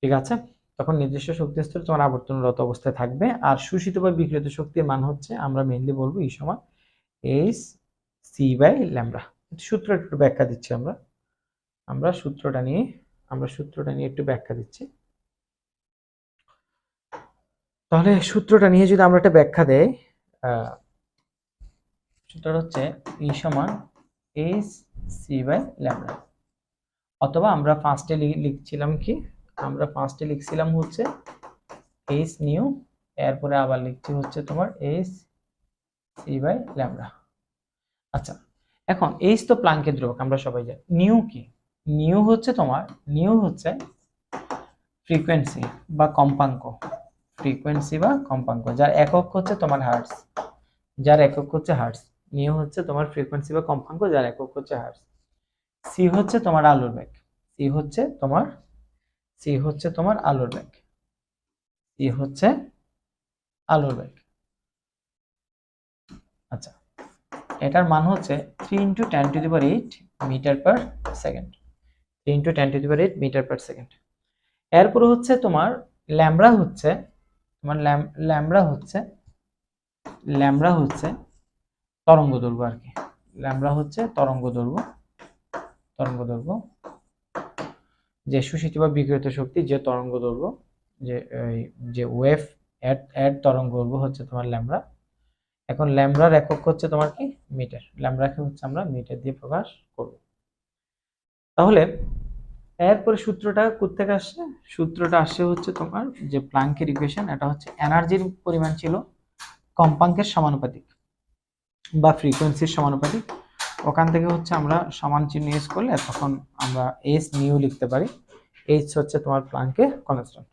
ঠিক আছে, তখন নির্দিষ্ট শক্তি স্তরে তোমার আবর্তনরত অবস্থায় থাকবে। আর শোষিত বা বিকিরিত শক্তির মান হচ্ছে, আমরা মেইনলি বলবো E সমান এইচ সি বাই ল্যামডা। সূত্র একটু ব্যাখ্যা দিচ্ছি আমরা সূত্রটা নিয়ে একটু ব্যাখ্যা দিচ্ছি। তাহলে সূত্রটা নিয়ে যদি আমরা একটা ব্যাখ্যা দেই, সূত্রটা হচ্ছে E সমান এইচ সি বাই ল্যামডা, অথবা আমরা ফার্স্টে লিখছিলাম হচ্ছে এইচ নিউ, এরপরে আবার লিখছি হচ্ছে তোমার এইচ সি বাই ল্যামডা। আচ্ছা, এখন এইচ তো প্লাঙ্কের ধ্রুবক, আমরা সবাই জানি। নিউ কি? নিউ হচ্ছে ফ্রিকোয়েন্সি বা কম্পাঙ্ক, যার একক হচ্ছে তোমার হার্টজ, নিউ হচ্ছে তোমার ফ্রিকোয়েন্সি বা কম্পাঙ্ক, যার একক হচ্ছে হার্টজ। সি হচ্ছে তোমার আলোর বেগ, আলোর বেগ। আচ্ছা, এটার মান হচ্ছে 3 × 10⁸ metre per second, 3 × 10⁸ metre per second. এরপরে হচ্ছে তোমার ল্যামডা হচ্ছে তরঙ্গ দৈর্ঘ্য আর কি। ল্যামডা হচ্ছে তরঙ্গ দৈর্ঘ্য, যে শোষিত বা বিকিরিত শক্তি যে তরঙ্গ দৈর্ঘ্য, যে ওয়েভ এর তরঙ্গ দৈর্ঘ্য হচ্ছে তোমার ল্যামডা। এখন ল্যামডার একক হচ্ছে তোমার কি? মিটার। ল্যামডাকে হচ্ছে আমরা মিটার দিয়ে প্রকাশ করব। তাহলে এরপরে সূত্রটা কোত্থেকে আসছে? সূত্রটা আসছে হচ্ছে তোমার যে প্লাঙ্কের ইকুয়েশন, এটা হচ্ছে এনার্জির পরিমাণ ছিল কম্পাঙ্কের সমানুপাতিক বা ফ্রিকোয়েন্সির সমানুপাতিক। ওখান থেকে হচ্ছে আমরা সমান চিহ্ন ইউজ করলে তখন আমরা এইচ নিউ লিখতে পারি। এইচ হচ্ছে তোমার প্লাঙ্কের কনস্ট্যান্ট।